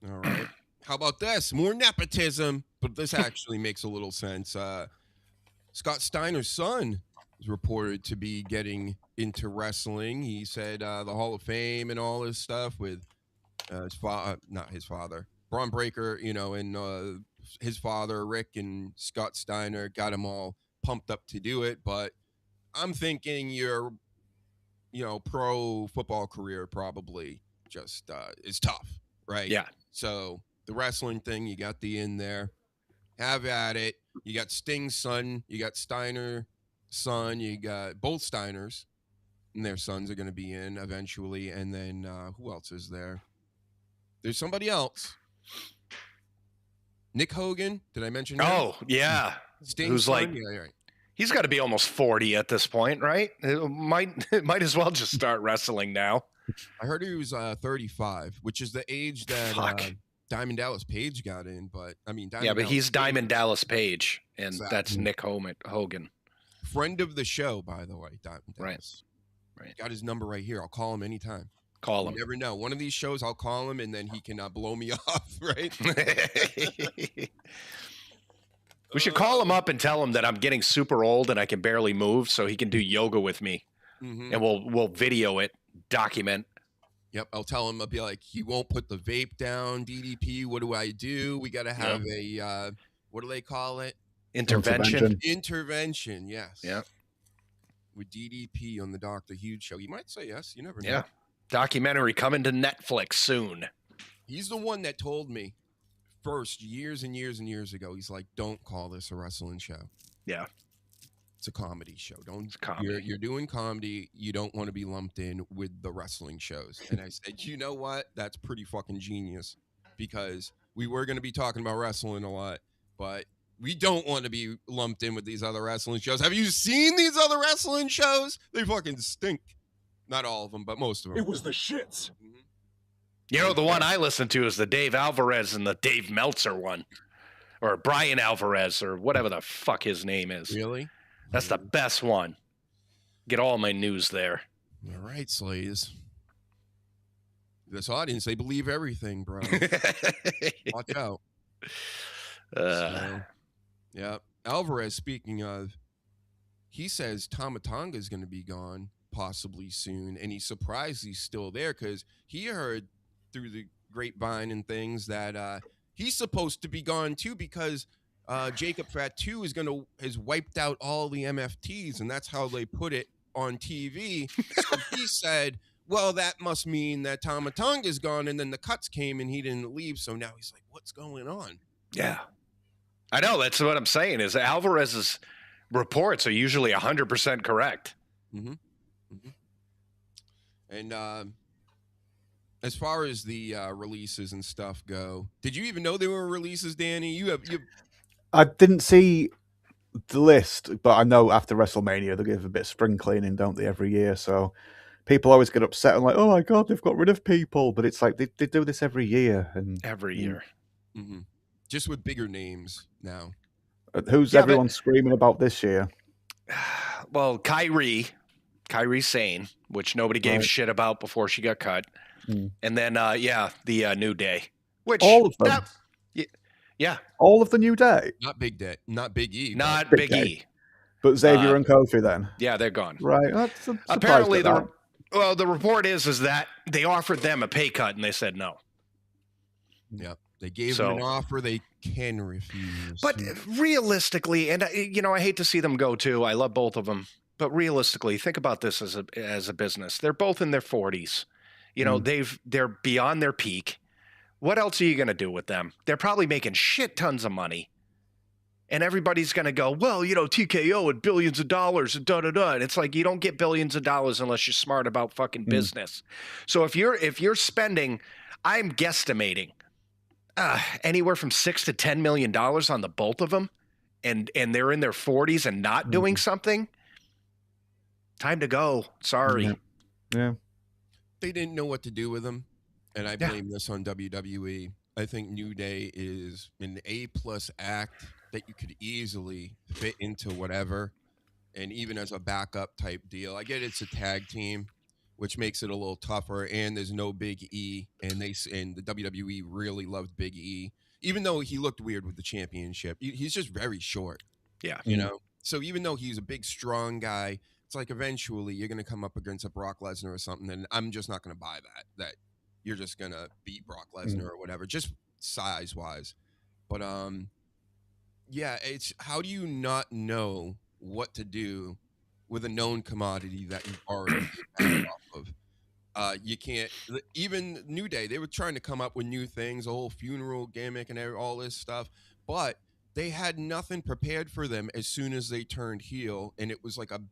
All right. How about this? More nepotism, but this actually makes a little sense. Scott Steiner's son is reported to be getting into wrestling. He said the Hall of Fame and all this stuff with not his father, Braun Breaker, you know, and his father, Rick, and Scott Steiner got him all pumped up to do it. But I'm thinking your, you know, pro football career probably just is tough, right? Yeah. So the wrestling thing, you got the in there. Have at it. You got Sting's son. You got Steiner's son. You got both Steiners, and their sons are going to be in eventually. And then who else is there? There's somebody else. Nick Hogan. Did I mention him? Oh, yeah. Sting's Who's son? like, Yeah, right. He's got to be almost 40 at this point, right? It might as well just start wrestling now. I heard he was 35, which is the age that Diamond Dallas Page got in. But I mean, he's Diamond Dallas Page, and exactly. That's Nick Hogan. Friend of the show, by the way, Diamond Dallas. Right. Got his number right here. I'll call him anytime. Call him. You never know. One of these shows, I'll call him, and then he can blow me off, right? We should call him up and tell him that I'm getting super old and I can barely move, so he can do yoga with me, and we'll video it, document. Yep, I'll tell him. I'll be like, he won't put the vape down. DDP, what do I do? We got to have a what do they call it? Intervention. Intervention. Yes. Yeah. With DDP on the Dr. Huge show, he might say yes. You never know. Yeah. Documentary coming to Netflix soon. He's the one that told me first years and years and years ago. He's like, don't call this a wrestling show. Yeah. It's a comedy show. It's comedy. You're doing comedy. You don't want to be lumped in with the wrestling shows. And I said, you know what? That's pretty fucking genius, because we were going to be talking about wrestling a lot, but we don't want to be lumped in with these other wrestling shows. Have you seen these other wrestling shows? They fucking stink. Not all of them, but most of them. It was the shits. You know, the one I listen to is the Dave Alvarez and the Dave Meltzer one, or Brian Alvarez, or whatever the fuck his name is. Really? That's the best one. Get all my news there. All right, Slays. This audience, they believe everything, bro. Watch out. Yeah. Alvarez, speaking of, he says Tama Tonga is going to be gone possibly soon, and he's surprised he's still there, because he heard through the grapevine and things that he's supposed to be gone too, because Jacob Fatu has wiped out all the MFTs, and that's how they put it on TV. So he said, well, that must mean that Tama Tonga's gone, and then the cuts came and he didn't leave. So now he's like, what's going on? Yeah. I know. That's what I'm saying is Alvarez's reports are usually 100% correct. Mm-hmm. Mm-hmm. And as far as the releases and stuff go, did you even know there were releases, Danny? I didn't see the list, but I know after WrestleMania they give a bit of spring cleaning, don't they, every year? So people always get upset and like, oh my god, they've got rid of people. But it's like they do this every year, and every year, mm-hmm. Just with bigger names now. Who's everyone screaming about this year? Well, Kairi Sane, which nobody gave a shit about before she got cut, and then the New Day, which all of them. Yeah. All of the New Day. Not Big Day. Not Big E. Not Big E. But Xavier and Kofi then. Yeah, they're gone. Right. That's apparently the report is that they offered them a pay cut and they said no. Yeah. They gave them an offer they can refuse. But realistically, and I hate to see them go too. I love both of them. But realistically, think about this as a business. They're both in their 40s. They're beyond their peak. What else are you going to do with them? They're probably making shit tons of money. And everybody's going to go, well, TKO had billions of dollars and da-da-da. And it's like, you don't get billions of dollars unless you're smart about fucking business. So if you're spending, I'm guesstimating, anywhere from $6 to $10 million on the both of them, and they're in their 40s and not doing something, time to go. Sorry. Yeah. They didn't know what to do with them. And I blame this on WWE. I think New Day is an A+ act that you could easily fit into whatever, and even as a backup type deal. I get it's a tag team, which makes it a little tougher, and there's no Big E, and the WWE really loved Big E, even though he looked weird with the championship. He's just very short. Yeah. So even though he's a big, strong guy, it's like eventually you're going to come up against a Brock Lesnar or something, and I'm just not going to buy that you're just going to beat Brock Lesnar or whatever, just size-wise. But, it's how do you not know what to do with a known commodity that you've already made off of? You can't – even New Day, they were trying to come up with new things, a whole funeral gimmick and all this stuff, but they had nothing prepared for them as soon as they turned heel, and it was like a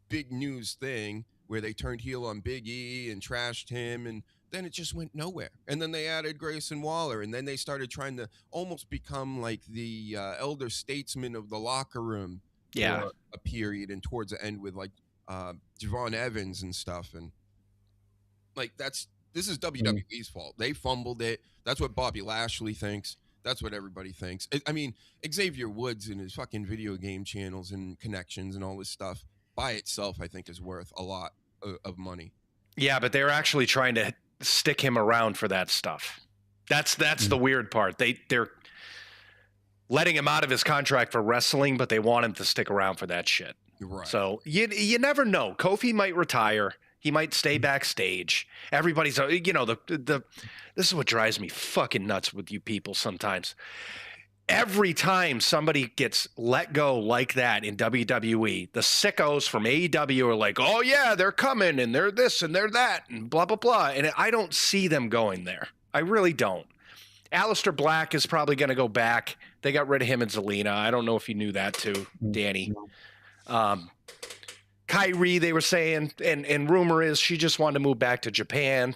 big news thing where they turned heel on Big E and trashed him, and then it just went nowhere. And then they added Grayson Waller, and then they started trying to almost become like the elder statesman of the locker room for a period, and towards the end with like Javon Evans and stuff. And like this is WWE's fault. They fumbled it. That's what Bobby Lashley thinks. That's what everybody thinks. I mean, Xavier Woods and his fucking video game channels and connections and all this stuff by itself, I think, is worth a lot of money. Yeah, but they're actually trying to stick him around for that stuff. That's the weird part. They're letting him out of his contract for wrestling, but they want him to stick around for that shit. Right. So you never know. Kofi might retire. He might stay backstage. Everybody's this is what drives me fucking nuts with you people sometimes. Every time somebody gets let go like that in WWE, the sickos from AEW are like, oh, yeah, they're coming, and they're this, and they're that, and blah, blah, blah. And I don't see them going there. I really don't. Aleister Black is probably going to go back. They got rid of him and Zelina. I don't know if you knew that, too, Danny. Kairi, they were saying, and rumor is she just wanted to move back to Japan.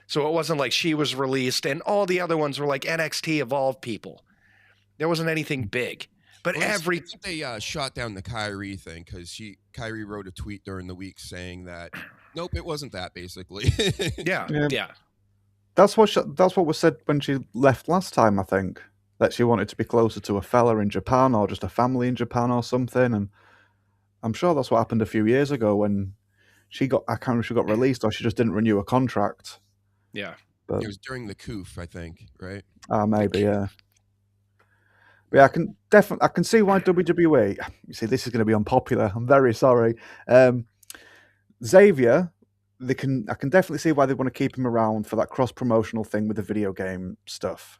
So it wasn't like she was released. And all the other ones were like NXT Evolved people. There wasn't anything big, but I think they shot down the Kyrie thing because Kyrie wrote a tweet during the week saying that nope, it wasn't that basically. Yeah. That's what was said when she left last time. I think that she wanted to be closer to a fella in Japan or just a family in Japan or something. And I'm sure that's what happened a few years ago when I can't remember if she got released or she just didn't renew a contract. Yeah, but it was during the COOF, I think, right? Maybe, yeah. But yeah, I can see why WWE. You see, this is going to be unpopular. I'm very sorry. Xavier, I can definitely see why they want to keep him around for that cross promotional thing with the video game stuff.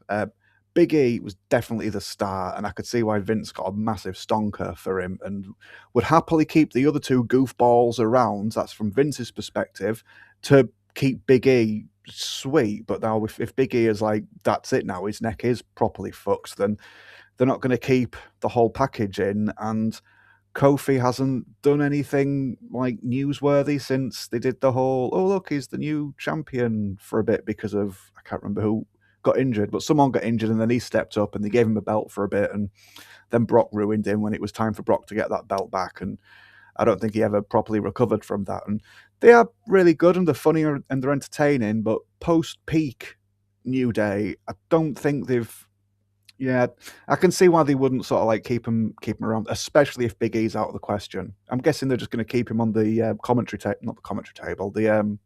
Big E was definitely the star, and I could see why Vince got a massive stonker for him and would happily keep the other two goofballs around. That's from Vince's perspective, to keep Big E sweet, but now if Big E is like, that's it now, his neck is properly fucked, then they're not going to keep the whole package in. And Kofi hasn't done anything like newsworthy since they did the whole, oh look, he's the new champion for a bit because of, I can't remember who got injured, but someone got injured and then he stepped up and they gave him a belt for a bit, and then Brock ruined him when it was time for Brock to get that belt back, and I don't think he ever properly recovered from that. And they are really good and they're funny and they're entertaining, but post-peak New Day, I don't think they've... Yeah, I can see why they wouldn't sort of like keep him around, especially if Big E's out of the question. I'm guessing they're just going to keep him on the commentary table, not the commentary table, the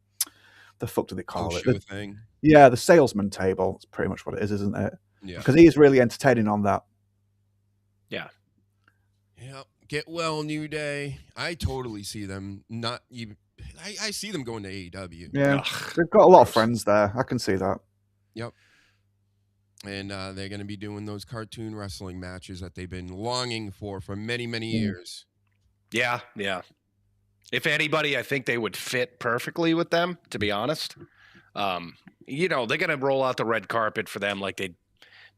fuck do they call it? The thing. Yeah, the salesman table. It's pretty much what it is, isn't it? Yeah. Because he is really entertaining on that. Yeah. Yeah. Get well, New Day. I totally see them not even... I see them going to AEW. Yeah. They've got a lot of friends there. I can see that. Yep. And they're going to be doing those cartoon wrestling matches that they've been longing for many, many years. Yeah, yeah. If anybody, I think they would fit perfectly with them, to be honest. You know, they're going to roll out the red carpet for them like they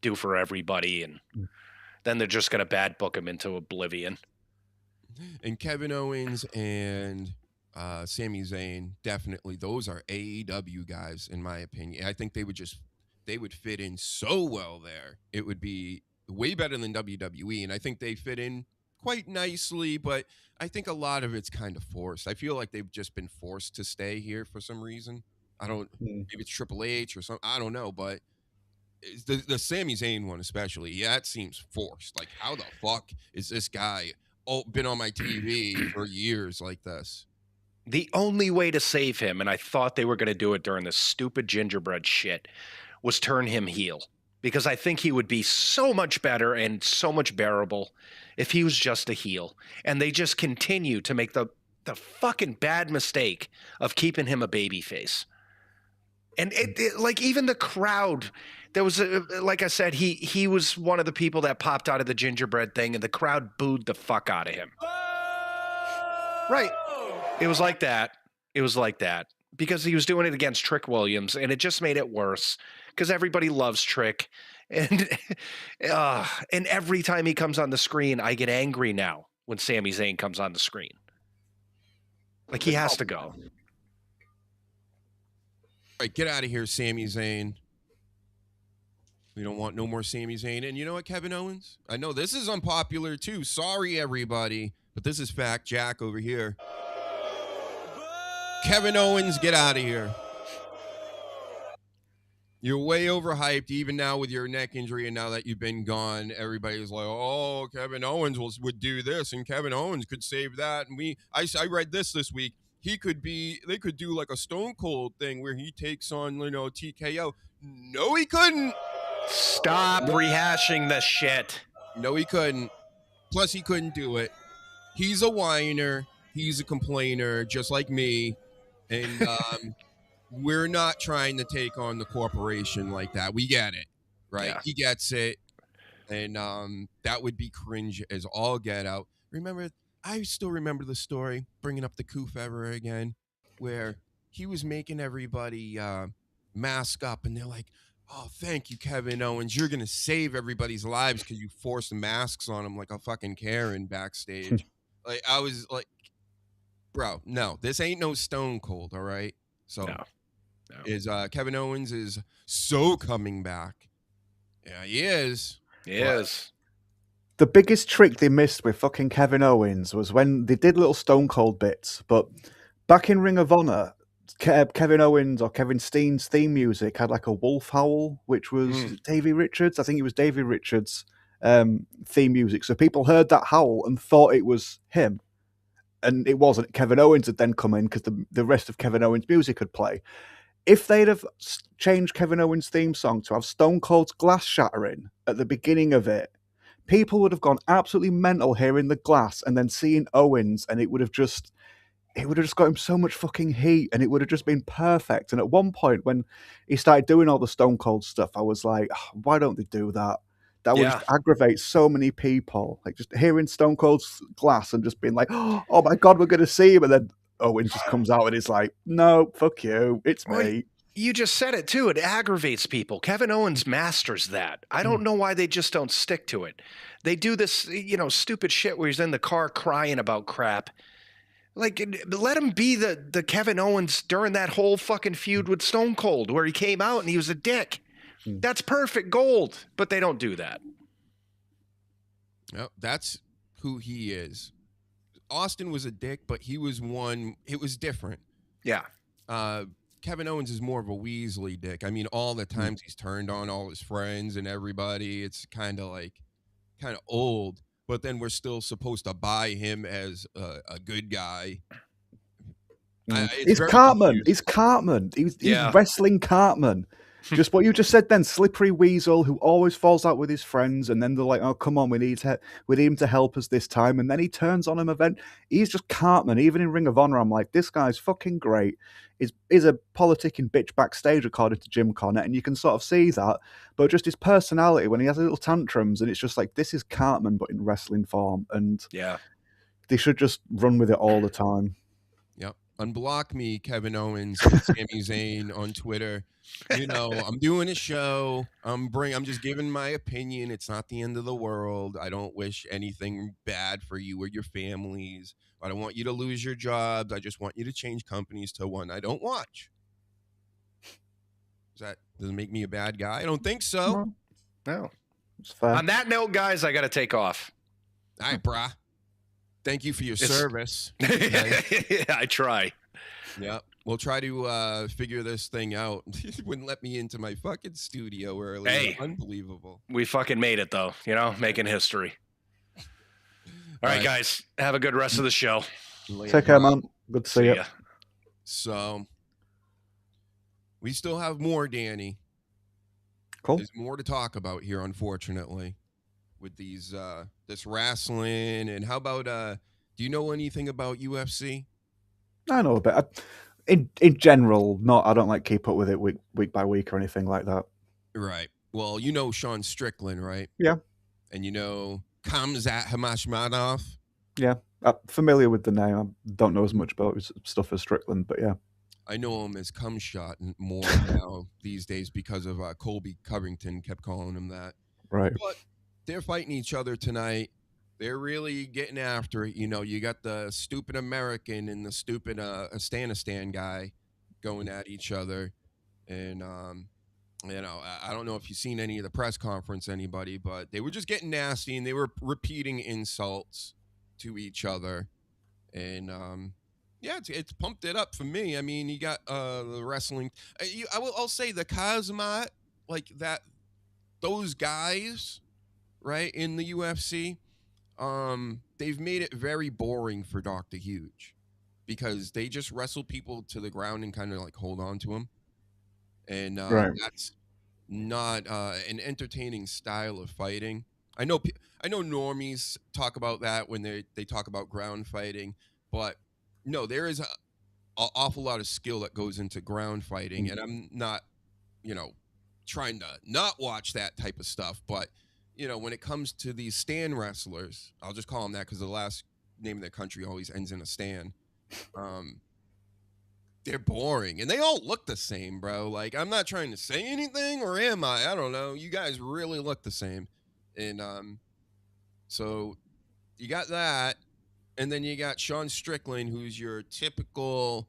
do for everybody, and then they're just going to bad book them into oblivion. And Kevin Owens and Sami Zayn, definitely, those are AEW guys, in my opinion. I think they would fit in so well there. It would be way better than WWE, and I think they fit in quite nicely, but I think a lot of it's kind of forced. I feel like they've just been forced to stay here for some reason. Maybe it's Triple H or something, I don't know, but the Sami Zayn one especially, yeah, it seems forced. Like, how the fuck is this guy been on my TV for years like this? The only way to save him, and I thought they were going to do it during this stupid gingerbread shit, was turn him heel, because I think he would be so much better and so much bearable if he was just a heel. And they just continue to make the fucking bad mistake of keeping him a babyface. And like, even the crowd, there was like I said, he was one of the people that popped out of the gingerbread thing, and the crowd booed the fuck out of him. Right. It was like that. It was like that. Because he was doing it against Trick Williams, and it just made it worse. Because everybody loves Trick, and every time he comes on the screen, I get angry now when Sami Zayn comes on the screen. Like, he has to go. All right, get out of here, Sami Zayn. We don't want no more Sami Zayn. And you know what, Kevin Owens? I know this is unpopular too. Sorry, everybody, but this is fact. Jack over here. Kevin Owens, get out of here. You're way overhyped, even now with your neck injury, and now that you've been gone, everybody's like, oh, Kevin Owens would do this, and Kevin Owens could save that. And I read this week. They could do like a Stone Cold thing where he takes on, TKO. No, he couldn't. Stop rehashing the shit. No, he couldn't. Plus, he couldn't do it. He's a whiner. He's a complainer, just like me. And we're not trying to take on the corporation like that. We get it, right? Yeah. He gets it. And that would be cringe as all get out. I still remember the story, bringing up the Koof ever again, where he was making everybody mask up, and they're like, oh, thank you, Kevin Owens. You're going to save everybody's lives because you forced masks on them like a fucking Karen backstage. Like, I was like, bro, no, this ain't no Stone Cold, all right? So no. Kevin Owens is so coming back. Yeah, he is. He is. The biggest trick they missed with fucking Kevin Owens was when they did little Stone Cold bits, but back in Ring of Honor, Kevin Owens or Kevin Stein's theme music had like a wolf howl, which was Davey Richards. I think it was Davey Richards' theme music. So people heard that howl and thought it was him. And it wasn't. Kevin Owens had then come in because the rest of Kevin Owens' music had play. If they'd have changed Kevin Owens' theme song to have Stone Cold's glass shattering at the beginning of it, people would have gone absolutely mental hearing the glass and then seeing Owens, and it would have just got him so much fucking heat, and it would have just been perfect. And at one point when he started doing all the Stone Cold stuff, I was like, oh, why don't they do that? That would just aggravate so many people. Like, just hearing Stone Cold's glass and just being like, oh my God, we're going to see him. And then Owen just comes out and it's like, no, fuck you, it's me. You just said it too. It aggravates people. Kevin Owens masters that. I don't know why they just don't stick to it. They do this, stupid shit where he's in the car crying about crap. Like, let him be the Kevin Owens during that whole fucking feud with Stone Cold where he came out and he was a dick. That's perfect gold, but they don't do that. No, that's who he is. Austin was a dick, but he was one. It was different. Yeah. Kevin Owens is more of a Weasley dick. I mean, all the times he's turned on all his friends and everybody, it's kind of old. But then we're still supposed to buy him as a good guy. He's Cartman. He's Cartman. He's wrestling Cartman. Just what you just said then, slippery weasel who always falls out with his friends, and then they're like, oh, come on, we need him to help us this time, and then he turns on him event. He's just Cartman. Even in Ring of Honor, I'm like, this guy's fucking great. He's a politicking bitch backstage, according to Jim Cornette, and you can sort of see that, but just his personality when he has little tantrums, and it's just like, this is Cartman, but in wrestling form, and they should just run with it all the time. Yep. Unblock me, Kevin Owens and Sami Zayn on Twitter. I'm doing a show. I'm just giving my opinion. It's not the end of the world. I don't wish anything bad for you or your families. I don't want you to lose your jobs. I just want you to change companies to one I don't watch. Does it make me a bad guy? I don't think so. No. It's fair. On that note, guys, I got to take off. All right, brah. Thank you for your service. I try. Yeah. We'll try to figure this thing out. Wouldn't let me into my fucking studio early. Hey, unbelievable. We fucking made it, though. Making history. All right, guys. Have a good rest of the show. Take care, man. Good to see you. So, we still have more, Danny. Cool. There's more to talk about here, unfortunately, with these this wrestling. And how about do you know anything about UFC? I know a bit. In general, I don't keep up with it week by week or anything like that. Right. Well, Sean Strickland, right? Yeah. And Khamzat Hamashmadov. Yeah. I'm familiar with the name. I don't know as much about his stuff as Strickland, but yeah. I know him as Cumshot more now these days because of Colby Covington kept calling him that. Right. But they're fighting each other tonight. They're really getting after it. You got the stupid American and the stupid Afghanistan guy going at each other. And, I don't know if you've seen any of the press conference, anybody, but they were just getting nasty and they were repeating insults to each other. And, it's pumped it up for me. I mean, you got the wrestling. I'll say the Kazmat, those guys, right, in the UFC, they've made it very boring for Dr. Huge because they just wrestle people to the ground and kind of hold on to them. And that's not an entertaining style of fighting. I know normies talk about that when they talk about ground fighting, but no, there is an awful lot of skill that goes into ground fighting, and I'm not, trying to not watch that type of stuff, but when it comes to these Stan wrestlers, I'll just call them that because the last name of their country always ends in a Stan. They're boring, and they all look the same, bro. I'm not trying to say anything, or am I? I don't know. You guys really look the same, and so you got that, and then you got Sean Strickland, who's your typical,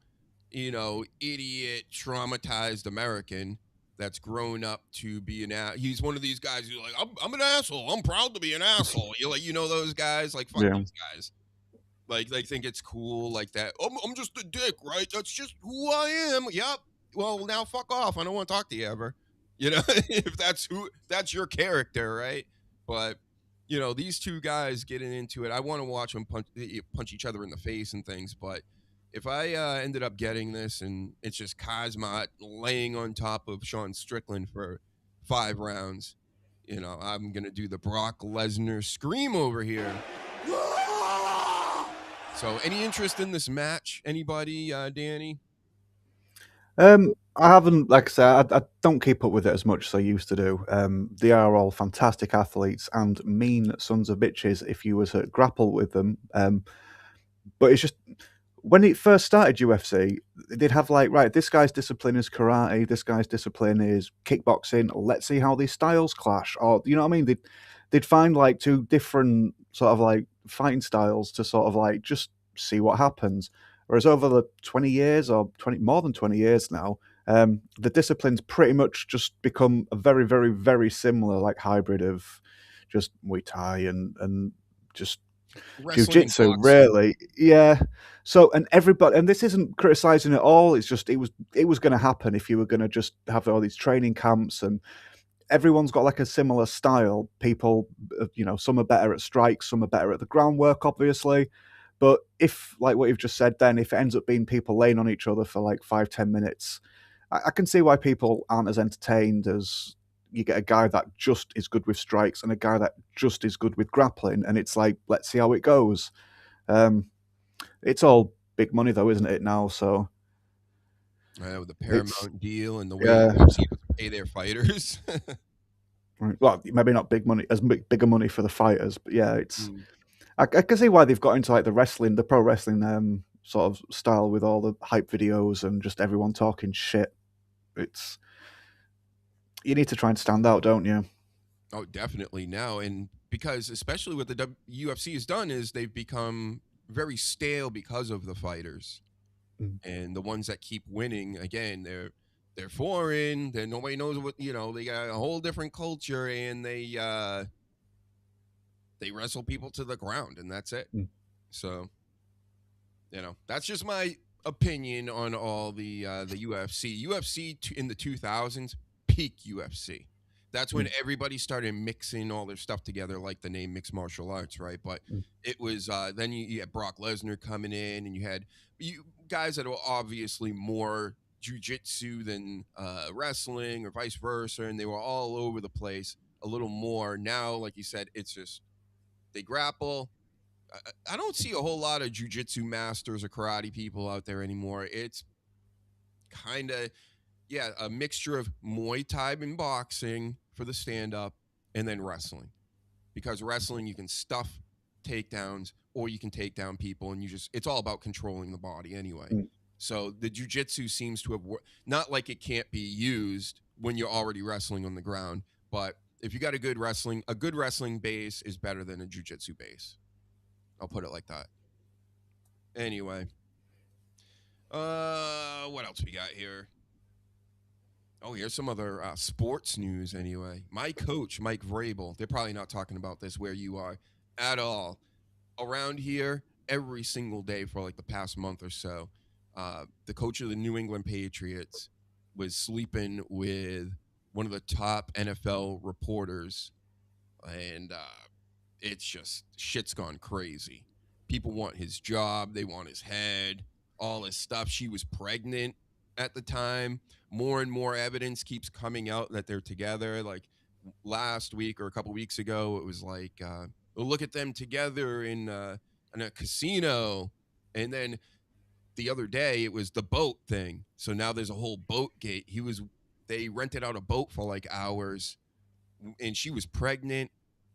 idiot, traumatized American that's grown up to be he's one of these guys who's like, I'm an asshole. I'm proud to be an asshole. Those guys, fuck those guys. They think it's cool like that. I'm just a dick, right? That's just who I am. Yep. Well, now fuck off. I don't want to talk to you ever. If that's your character, right? But, these two guys getting into it, I want to watch them punch each other in the face and things, but if I ended up getting this and it's just Kazmat laying on top of Sean Strickland for 5 rounds, I'm going to do the Brock Lesnar scream over here. So any interest in this match? Anybody, Danny? I haven't, like I said, I don't keep up with it as much as I used to do. They are all fantastic athletes and mean sons of bitches if you were to grapple with them. But it's just, when it first started UFC, they'd have like, right, this guy's discipline is karate, this guy's discipline is kickboxing. Let's see how these styles clash, or you know what I mean? They'd find like two different sort of like fighting styles to sort of like just see what happens. Whereas over the 20 years or more than 20 years now, the disciplines pretty much just become a very, very, very similar like hybrid of just Muay Thai and just jiu-jitsu, really. Yeah. So, and everybody, and this isn't criticizing at all, it's just it was going to happen if you were going to just have all these training camps, and everyone's got like a similar style. People, you know, some are better at strikes, some are better at the groundwork, obviously. But if, like what you've just said, then if it ends up being people laying on each other for like 5-10 minutes, I can see why people aren't as entertained as you get a guy that just is good with strikes and a guy that just is good with grappling, and it's like, let's see how it goes. It's all big money though, isn't it now? So with the Paramount deal and the way UFC pay their fighters. Well, maybe not big money, as bigger money for the fighters, but yeah, it's. I can see why they've got into like the pro wrestling sort of style with all the hype videos and just everyone talking shit. It's, you need to try and stand out, don't you? Oh, definitely now. And because especially what the UFC has done is they've become very stale because of the fighters. And the ones that keep winning, again, they're foreign, then nobody knows what, you know, they got a whole different culture, and they wrestle people to the ground, and that's it. So, you know, that's just my opinion on all the UFC. UFC in the 2000s, peak UFC. That's when everybody started mixing all their stuff together, like the name mixed martial arts, right? But it was then you had Brock Lesnar coming in, and you had guys that were obviously more jiu-jitsu than wrestling or vice versa, and they were all over the place a little more. Now, like you said, it's just they grapple. I don't see a whole lot of jiu-jitsu masters or karate people out there anymore. It's kind of, a mixture of Muay Thai and boxing for the stand-up, and then wrestling. Because wrestling, you can stuff takedowns, or you can take down people, and it's all about controlling the body anyway. So the jiu-jitsu seems to have not like it can't be used when you're already wrestling on the ground, but if you got a good wrestling base is better than a jiu-jitsu base. I'll put it like that. Anyway, what else we got here? Oh, here's some other sports news anyway. My coach, Mike Vrabel, they're probably not talking about this where you are at all. Around here, every single day for like the past month or so, the coach of the New England Patriots was sleeping with one of the top NFL reporters, and it's just, shit's gone crazy. People want his job. They want his head, all his stuff. She was pregnant at the time. More and more evidence keeps coming out that they're together. Like last week or a couple weeks ago, it was like, we'll look at them together in a casino. And then the other day, it was the boat thing. So now there's a whole boat gate. They rented out a boat for like hours, and she was pregnant.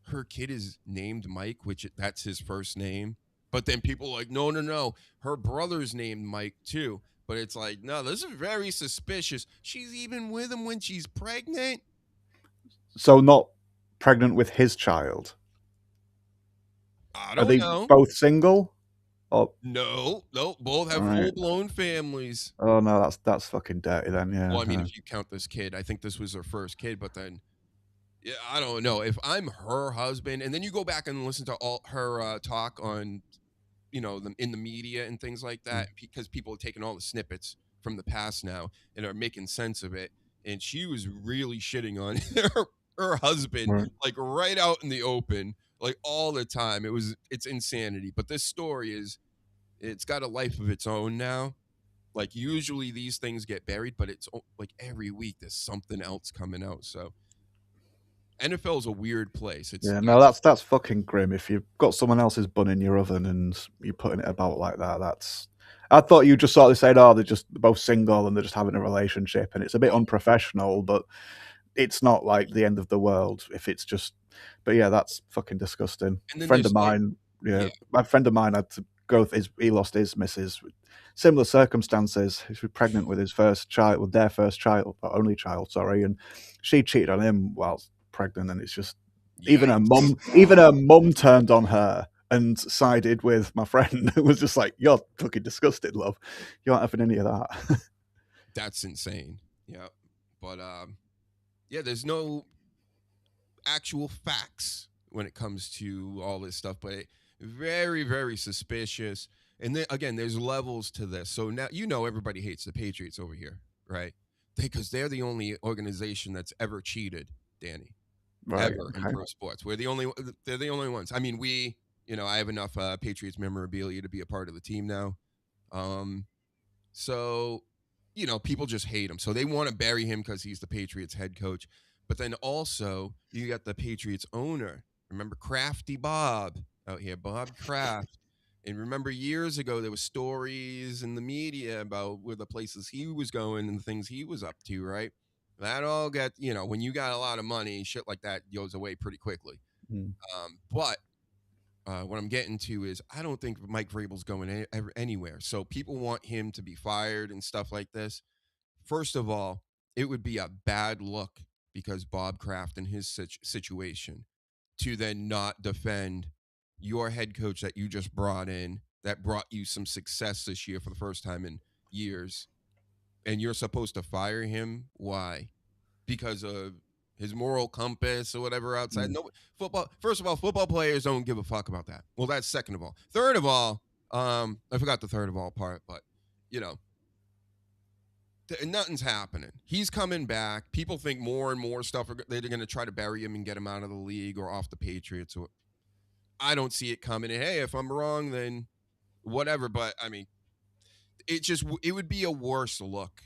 Her kid is named Mike, that's his first name. But then people are like, no. Her brother's named Mike too. But it's like, no, this is very suspicious. She's even with him when she's pregnant. So not pregnant with his child? I don't know. Both single? Or... No, both have full-blown families. Oh, no, that's fucking dirty then, yeah. Well, I mean, if you count this kid, I think this was her first kid, but then, yeah, I don't know. If I'm her husband, and then you go back and listen to all her talk on, you know, in the media and things like that, because people are taking all the snippets from the past now and are making sense of it. And she was really shitting on her husband, like right out in the open, like all the time. It's insanity. But this story it's got a life of its own now. Like usually these things get buried, but it's like every week there's something else coming out. So NFL is a weird place. That's fucking grim. If you've got someone else's bun in your oven and you're putting it about like that, I thought you just sort of said, they're just both single and they're just having a relationship, and it's a bit unprofessional, but it's not like the end of the world if it's just. But yeah, that's fucking disgusting. My friend of mine had to he lost his missus. Similar circumstances. He was pregnant with his first child, with their first child, or only child, sorry, and she cheated on him whilst pregnant, and it's just even her mum turned on her and sided with my friend. It was just like, you're fucking disgusted, love. You aren't having any of that. That's insane. Yeah, but yeah, there's no actual facts when it comes to all this stuff, but very, very suspicious. And then again, there's levels to this. So now everybody hates the Patriots over here, right? Because they're the only organization that's ever cheated, Danny, ever in pro sports. They're the only ones. I mean, I have enough Patriots memorabilia to be a part of the team now. So people just hate him. So they want to bury him because he's the Patriots head coach. But then also you got the Patriots owner. Remember Crafty Bob out here, Bob Kraft. And remember years ago, there were stories in the media about where the places he was going and the things he was up to, right? That all got, when you got a lot of money, shit like that goes away pretty quickly. But what I'm getting to is I don't think Mike Vrabel's going anywhere. So people want him to be fired and stuff like this. First of all, it would be a bad look because Bob Kraft and his situation to then not defend your head coach that you just brought in, that brought you some success this year for the first time in years, and you're supposed to fire him. Why? Because of his moral compass or whatever outside. No football. First of all, football players don't give a fuck about that. Well, that's second of all. Third of all, I forgot the third of all part, but nothing's happening. He's coming back. People think more and more stuff they're going to try to bury him and get him out of the league or off the Patriots. Or I don't see it coming. And hey, if I'm wrong, then whatever. But I mean, it would be a worse look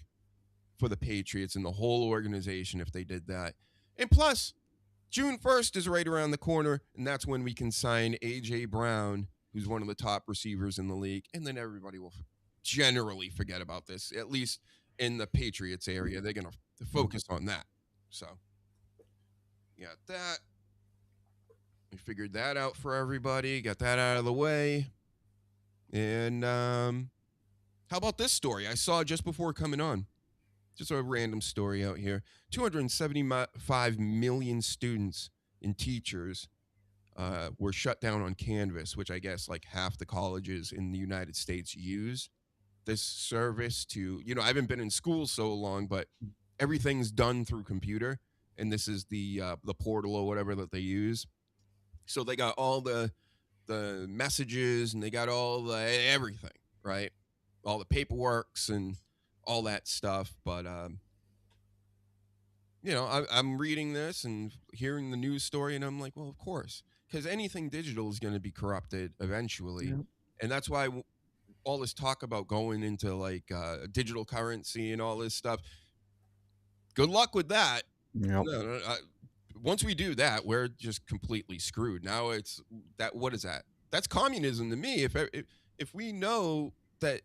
for the Patriots and the whole organization if they did that. And plus, June 1st is right around the corner, and that's when we can sign A.J. Brown, who's one of the top receivers in the league, and then everybody will generally forget about this, at least in the Patriots area. They're going to focus on that. So, got that. We figured that out for everybody, got that out of the way. And how about this story I saw just before coming on? Just a random story out here. 275 million students and teachers were shut down on Canvas, which I guess like half the colleges in the United States use this service to, I haven't been in school so long, but everything's done through computer. And this is the portal or whatever that they use. So they got all the messages and they got all the everything, right? All the paperworks and all that stuff. But, I'm reading this and hearing the news story and I'm like, well, of course, because anything digital is going to be corrupted eventually. Yeah. And that's why all this talk about going into like digital currency and all this stuff. Good luck with that. Yep. Once we do that, we're just completely screwed. Now it's that. What is that? That's communism to me. If we know that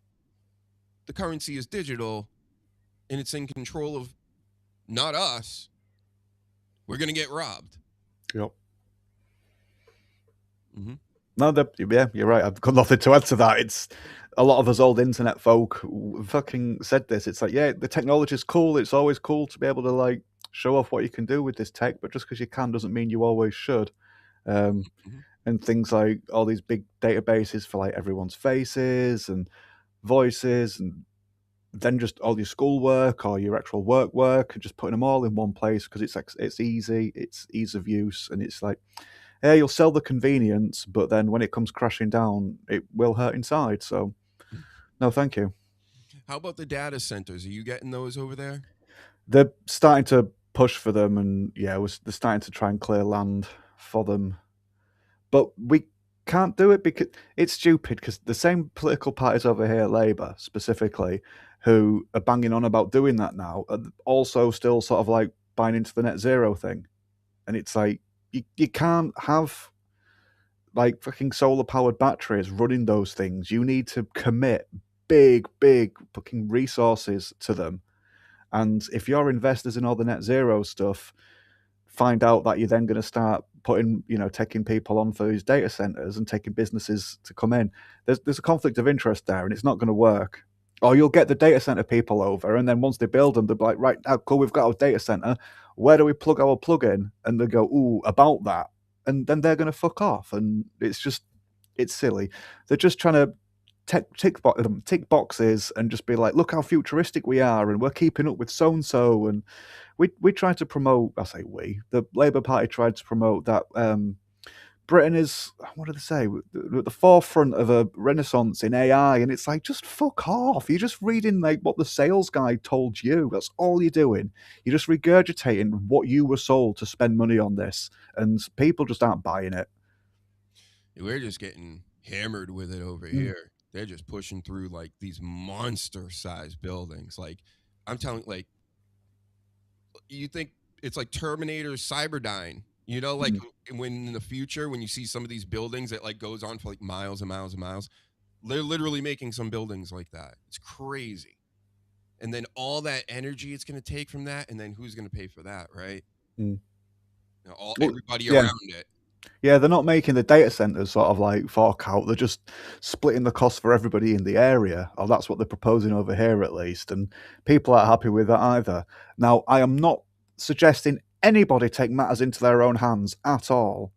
the currency is digital and it's in control of not us, we're going to get robbed. Yep. Mm-hmm. No, you're right. I've got nothing to add to that. It's a lot of us old internet folk fucking said this. It's like, yeah, the technology's cool. It's always cool to be able to like show off what you can do with this tech, but just because you can doesn't mean you always should. And things like all these big databases for like everyone's faces and voices, and then just all your schoolwork or your actual work, and just putting them all in one place because it's easy, it's ease of use, and it's like, yeah, you'll sell the convenience, but then when it comes crashing down, it will hurt inside. So, no, thank you. How about the data centers? Are you getting those over there? They're starting to push for them, and they're starting to try and clear land for them. But we can't do it because it's stupid, because the same political parties over here, Labour specifically, who are banging on about doing that now, are also still sort of like buying into the net zero thing. And it's like, you can't have like fucking solar powered batteries running those things. You need to commit big fucking resources to them. And if your investors in all the net zero stuff find out that you're then going to start putting, taking people on for these data centers and taking businesses to come in. There's a conflict of interest there, and it's not going to work. Or you'll get the data center people over, and then once they build them, they'll be like, right, now, cool, we've got our data center. Where do we plug our plug in? And they go, ooh, about that. And then they're going to fuck off. And it's silly. They're just trying to tick boxes and just be like, look how futuristic we are, and we're keeping up with so-and-so. And we tried to promote, I say we, the Labour Party tried to promote that Britain is, what do they say, at the forefront of a renaissance in AI, and it's like, just fuck off. You're just reading like what the sales guy told you. That's all you're doing. You're just regurgitating what you were sold to spend money on this, and people just aren't buying it. We're just getting hammered with it over here. They're just pushing through like these monster-sized buildings. Like, I'm telling, like, you think it's like Terminator Cyberdyne. Like when in the future, when you see some of these buildings that like goes on for like miles and miles and miles, they're literally making some buildings like that. It's crazy. And then all that energy it's going to take from that, and then who's going to pay for that, right? Everybody around it. Yeah, they're not making the data centers sort of like fork out. They're just splitting the cost for everybody in the area. Or that's what they're proposing over here, at least. And people aren't happy with that either. Now, I am not suggesting anybody take matters into their own hands at all,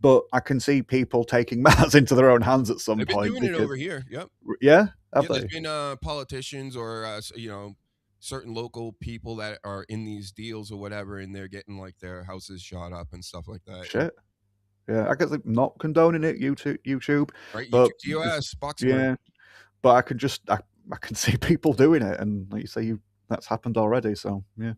but I can see people taking matters into their own hands at some point. They've been doing it over here. Yep. Yeah? There's been politicians or certain local people that are in these deals or whatever, and they're getting like their houses shot up and stuff like that. Shit. Yeah, I guess like not condoning it, YouTube. Right, but YouTube TOS, boxing. Yeah, but I can see people doing it, and like you say, that's happened already. So yeah.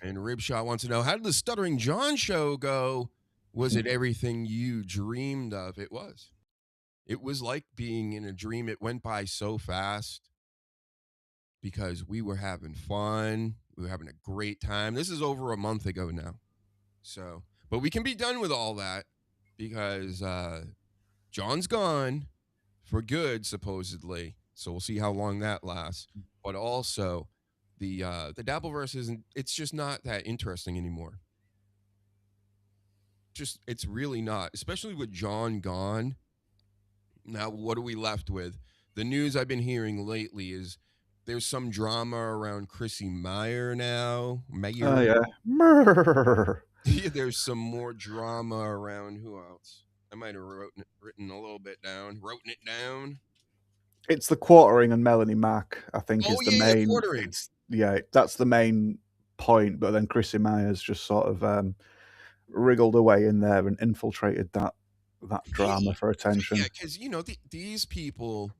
And Ribshot wants to know, how did the Stuttering John show go? Was it everything you dreamed of? It was. It was like being in a dream. It went by so fast because we were having fun. We were having a great time. This is over a month ago now. So, but we can be done with all that because John's gone for good, supposedly. So we'll see how long that lasts. But also, the Dabbleverse it's just not that interesting anymore. It's really not, especially with John gone. Now, what are we left with? The news I've been hearing lately is there's some drama around Chrissy Meyer now. Oh, yeah. Yeah, there's some more drama around who else? I might have written a little bit down. Wrote it down. It's the quartering and Melanie Mack, I think, is the main. Quartering. That's the main point. But then Chrissy Meyer's just sort of wriggled away in there and infiltrated that drama for attention. Yeah, because these people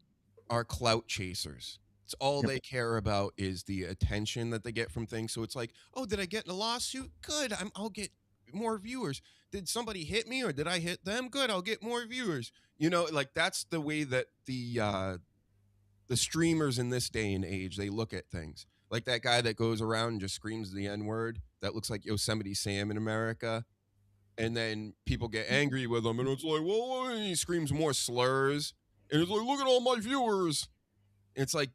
are clout chasers. It's all they care about is the attention that they get from things. So it's like, oh, did I get in a lawsuit? Good, I'll get more viewers. Did somebody hit me or did I hit them? Good, I'll get more viewers. Like that's the way that the streamers in this day and age, they look at things. Like that guy that goes around and just screams the N-word that looks like Yosemite Sam in America. And then people get angry with him, and it's like, well, and he screams more slurs. And it's like, look at all my viewers. It's like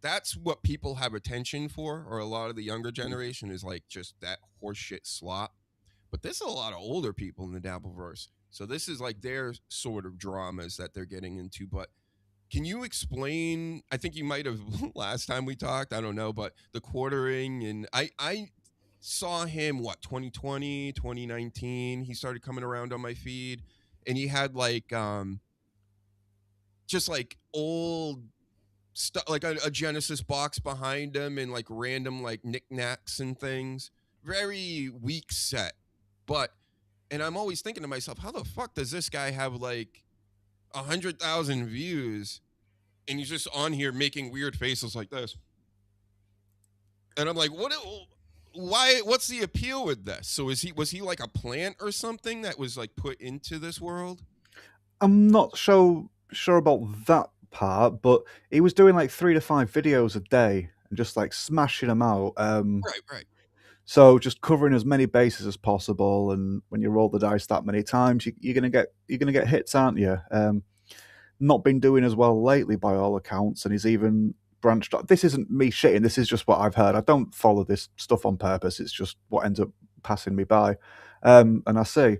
that's what people have attention for, or a lot of the younger generation is like just that horseshit slop. But there's a lot of older people in the Dabbleverse. So this is like their sort of dramas that they're getting into. But can you explain, I think you might have last time we talked, I don't know, but the quartering, and I saw him, 2020, 2019, he started coming around on my feed, and he had like, just like old stuff, like a Genesis box behind him and like random like knickknacks and things. Very weak set. And I'm always thinking to myself, how the fuck does this guy have like 100,000 views and he's just on here making weird faces like this? And I'm like, what's the appeal with this? So was he like a plant or something that was like put into this world? I'm not sure about that part, but he was doing like 3 to 5 videos a day and just like smashing them out. Right. So just covering as many bases as possible, and when you roll the dice that many times, you're gonna get hits, aren't you? Not been doing as well lately by all accounts, and he's even branched out. This isn't me shitting. This is just what I've heard. I don't follow this stuff on purpose. It's just what ends up passing me by. And I see.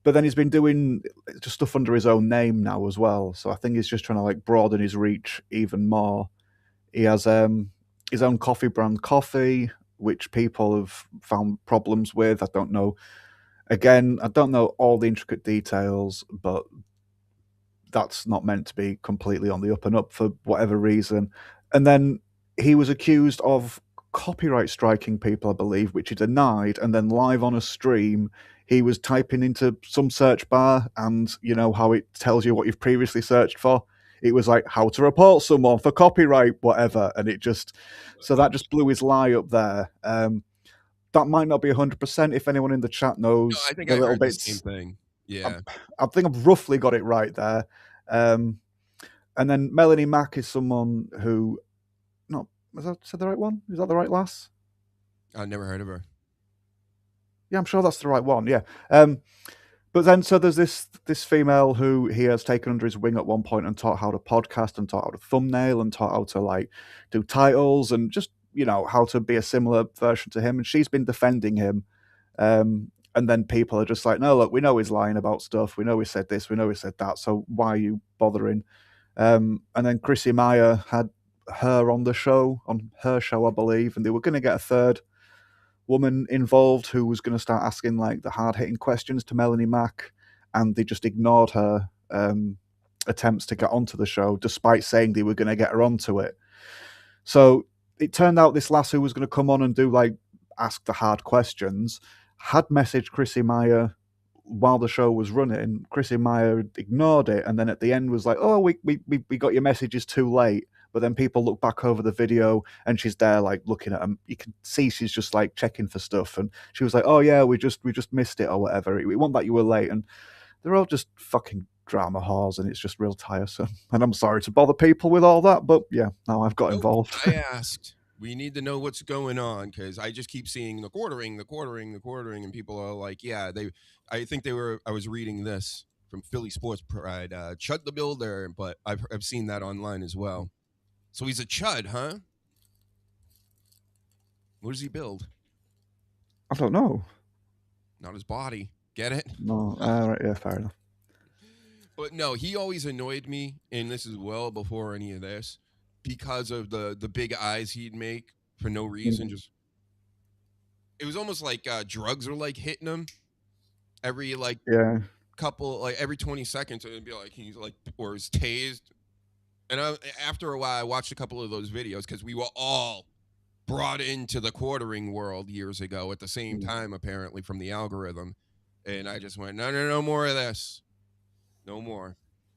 But then he's been doing just stuff under his own name now as well. So I think he's just trying to like broaden his reach even more. He has his own coffee brand, Coffee, which people have found problems with. I don't know. Again, I don't know all the intricate details, but that's not meant to be completely on the up and up for whatever reason. And then he was accused of copyright striking people, I believe, which he denied. And then live on a stream, he was typing into some search bar, and you know how it tells you what you've previously searched for. It was like how to report someone for copyright, whatever, and it just that just blew his lie up there. That might not be 100%. If anyone in the chat knows, no, I think the I little heard bits, the same thing. Yeah, I think I've roughly got it right there. And then Melanie Mack is someone who, no, was that said the right one? Is that the right lass? I never heard of her. Yeah, I'm sure that's the right one. Yeah. But then, so there's this female who he has taken under his wing at one point and taught how to podcast and taught how to thumbnail and taught how to like do titles and just, you know, how to be a similar version to him. And she's been defending him. And then people are just like, no, look, we know he's lying about stuff. We know he said this. We know he said that. So why are you bothering? And then Chrissy Meyer had her on her show, I believe, and they were going to get a third woman involved who was going to start asking like the hard-hitting questions to Melanie Mack, and they just ignored her attempts to get onto the show, despite saying they were going to get her onto it. So it turned out this lass who was going to come on and do like ask the hard questions had messaged Chrissy Meyer while the show was running. Chrissy Meyer ignored it, and then at the end was like, "Oh, we got your messages too late." But then people look back over the video, and she's there like looking at them. You can see she's just like checking for stuff, and she was like, "Oh yeah, we just missed it or whatever. We want that you were late." And they're all just fucking drama whores, and it's just real tiresome. And I'm sorry to bother people with all that, but yeah, now I've got involved. I asked. We need to know what's going on, because I just keep seeing the quartering, and people are like, yeah, I think I was reading this from Philly Sports Pride, Chud the Builder, but I've seen that online as well. So he's a chud, huh? What does he build? I don't know. Not his body. Get it? No, right, yeah, fair enough. But no, he always annoyed me, and this is well before any of this, because of the big eyes he'd make for no reason. Just it was almost like drugs were like hitting him every like couple, like every 20 seconds. It'd be like he's like, or he's tased. And after a while, I watched a couple of those videos, because we were all brought into the quartering world years ago at the same time, apparently, from the algorithm. And I just went, no more of this. No more.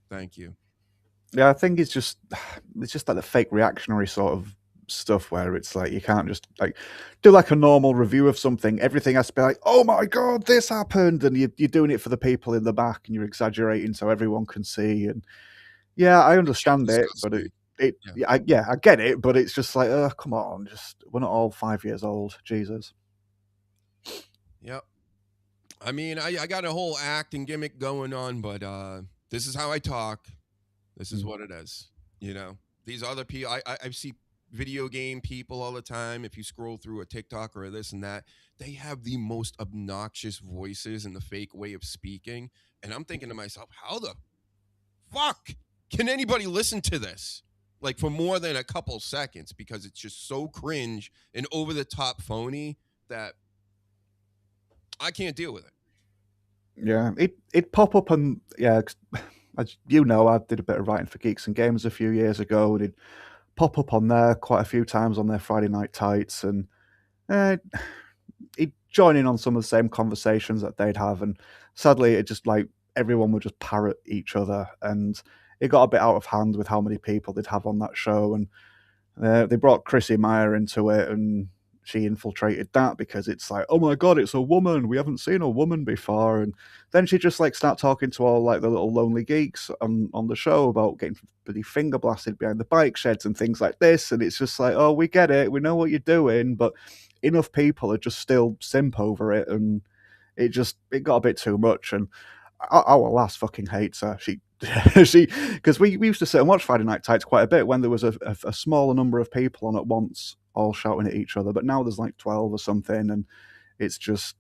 Thank you. Yeah, I think it's just like the fake reactionary sort of stuff where it's like you can't just like do like a normal review of something. Everything has to be like, oh my God, this happened. And you're doing it for the people in the back, and you're exaggerating so everyone can see. And yeah, I understand it, but I get it, but it's just like, come on, we're not all 5 years old. Jesus. Yep. I mean, I got a whole act and gimmick going on, but this is how I talk. This is what it is. You know, these other people, I see video game people all the time. If you scroll through a TikTok or this and that, they have the most obnoxious voices and the fake way of speaking. And I'm thinking to myself, how the fuck can anybody listen to this? Like for more than a couple seconds, because it's just so cringe and over the top phony that I can't deal with it. Yeah, it pop up and as you know, I did a bit of writing for Geeks and Gamers a few years ago, and it'd pop up on there quite a few times on their Friday Night Tights, and he'd join in on some of the same conversations that they'd have, and sadly, it just like everyone would just parrot each other, and it got a bit out of hand with how many people they'd have on that show, and they brought Chrissy Meyer into it, and she infiltrated that because it's like, oh my God, it's a woman. We haven't seen a woman before. And then she just like start talking to all like the little lonely geeks on the show about getting bloody finger blasted behind the bike sheds and things like this. And it's just like, oh, we get it. We know what you're doing. But enough people are just still simp over it. And it got a bit too much. And our lass fucking hates her. She because we used to sit and watch Friday Night Tights quite a bit when there was a smaller number of people on at once, all shouting at each other. But now there's like 12 or something, and it's just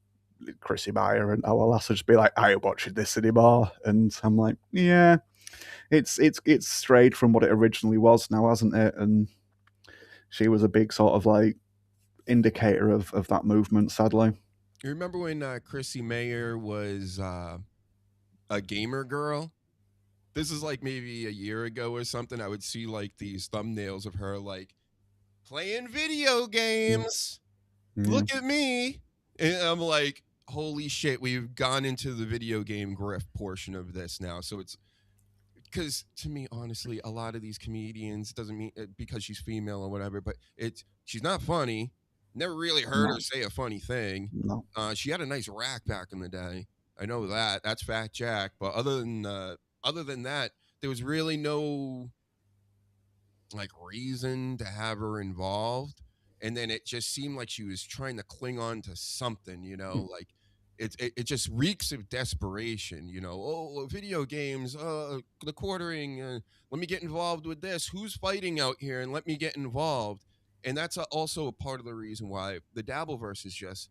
Chrissy Meyer and our lass would just be like, I ain't watching this anymore. And I'm like, yeah, it's strayed from what it originally was now, hasn't it? And she was a big sort of like indicator of that movement, sadly. You remember when Chrissy Meyer was a gamer girl? This is like maybe a year ago or something. I would see like these thumbnails of her like playing video games. Look at me. And I'm like, holy shit, we've gone into the video game grift portion of this now. So it's because to me, honestly, a lot of these comedians, doesn't mean because she's female or whatever, but she's not funny. Never really heard her say a funny thing. No. She had a nice rack back in the day. I know that. That's Fat Jack. But other than that, there was really no like reason to have her involved. And then it just seemed like she was trying to cling on to something, you know, like it just reeks of desperation, you know. Oh, video games, the quartering, let me get involved with this. Who's fighting out here? And let me get involved. And that's also a part of the reason why the Dabbleverse is just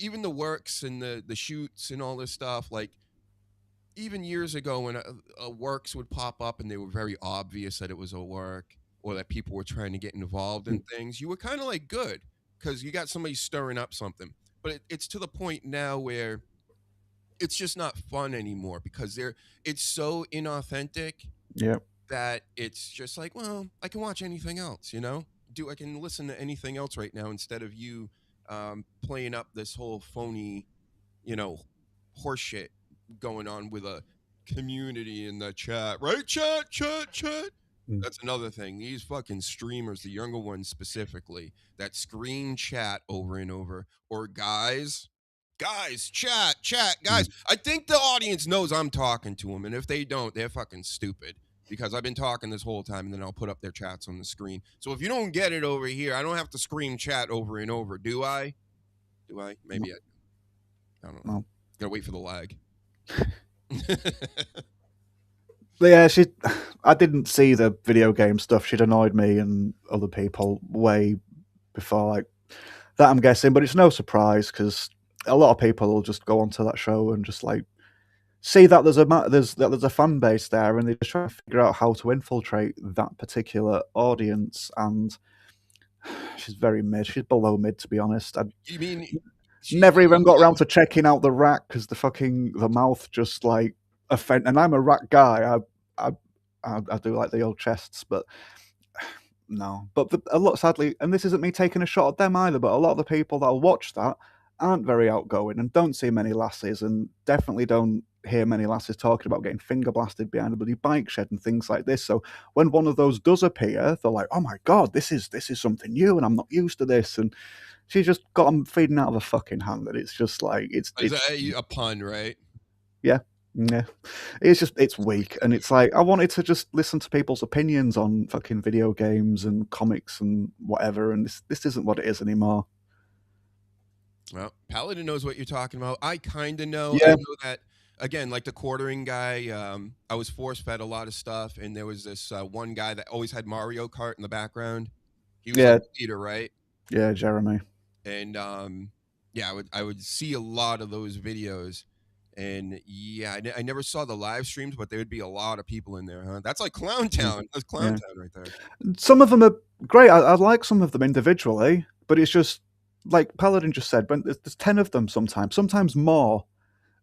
even the works and the shoots and all this stuff. Like even years ago when a works would pop up and they were very obvious that it was a work or that people were trying to get involved in things, you were kind of like good because you got somebody stirring up something. But it's to the point now where it's just not fun anymore because it's so inauthentic that it's just like, well, I can watch anything else, you know? I can listen to anything else right now instead of you playing up this whole phony, you know, horseshit going on with a community in the chat, right? Chat. That's another thing. These fucking streamers, the younger ones specifically, that screen chat over and over, or guys, chat, guys. I think the audience knows I'm talking to them, and if they don't, they're fucking stupid. Because I've been talking this whole time, and then I'll put up their chats on the screen. So if you don't get it over here, I don't have to scream chat over and over, do I? Maybe I don't know. Gotta wait for the lag. Yeah, I didn't see the video game stuff. She'd annoyed me and other people way before like that, I'm guessing. But it's no surprise because a lot of people will just go onto that show and just like see that there's a fan base there, and they just try to figure out how to infiltrate that particular audience. And she's very mid. She's below mid, to be honest. You mean never even got around to checking out the rack because the mouth just like offend. And I'm a rack guy. I do like the old chests, but no. But a lot, sadly, and this isn't me taking a shot at them either, but a lot of the people that'll watch that aren't very outgoing and don't see many lasses, and definitely don't hear many lasses talking about getting finger blasted behind a bloody bike shed and things like this. So when one of those does appear, they're like, "Oh my god, this is something new, and I'm not used to this." And she's just got them feeding out of a fucking hand, and it's just like it's a pun, right? Yeah. It's weak, and it's like I wanted to just listen to people's opinions on fucking video games and comics and whatever, and this isn't what it is anymore. Well, Paladin knows what you're talking about. I kind of know. Yeah. I know that, again, like the quartering guy, I was force-fed a lot of stuff, and there was this one guy that always had Mario Kart in the background. He was like the leader, right? Yeah, Jeremy. And I would see a lot of those videos. And yeah, I never saw the live streams, but there would be a lot of people in there, huh? That's like Clown Town. That's Clown Town right there. Some of them are great. I like some of them individually, but it's just like Paladin just said, when there's 10 of them sometimes more,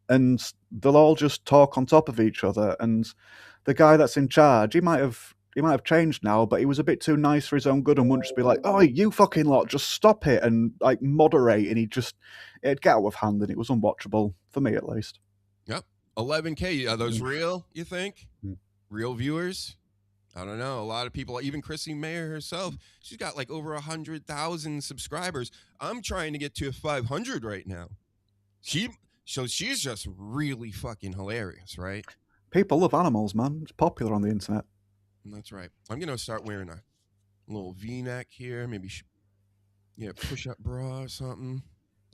and they'll all just talk on top of each other. And the guy that's in charge, he might have changed now, but he was a bit too nice for his own good and wouldn't just be like, "Oh, you fucking lot, just stop it," and like moderate. And it'd get out of hand, and it was unwatchable for me at least. Yep. 11K. Are those real, you think? Real viewers? I don't know. A lot of people, even Chrissy Meyer herself, she's got like over 100,000 subscribers. I'm trying to get to 500 right now. So she's just really fucking hilarious, right? People love animals, man. It's popular on the internet. That's right. I'm going to start wearing a little V-neck here. Maybe, push-up bra or something.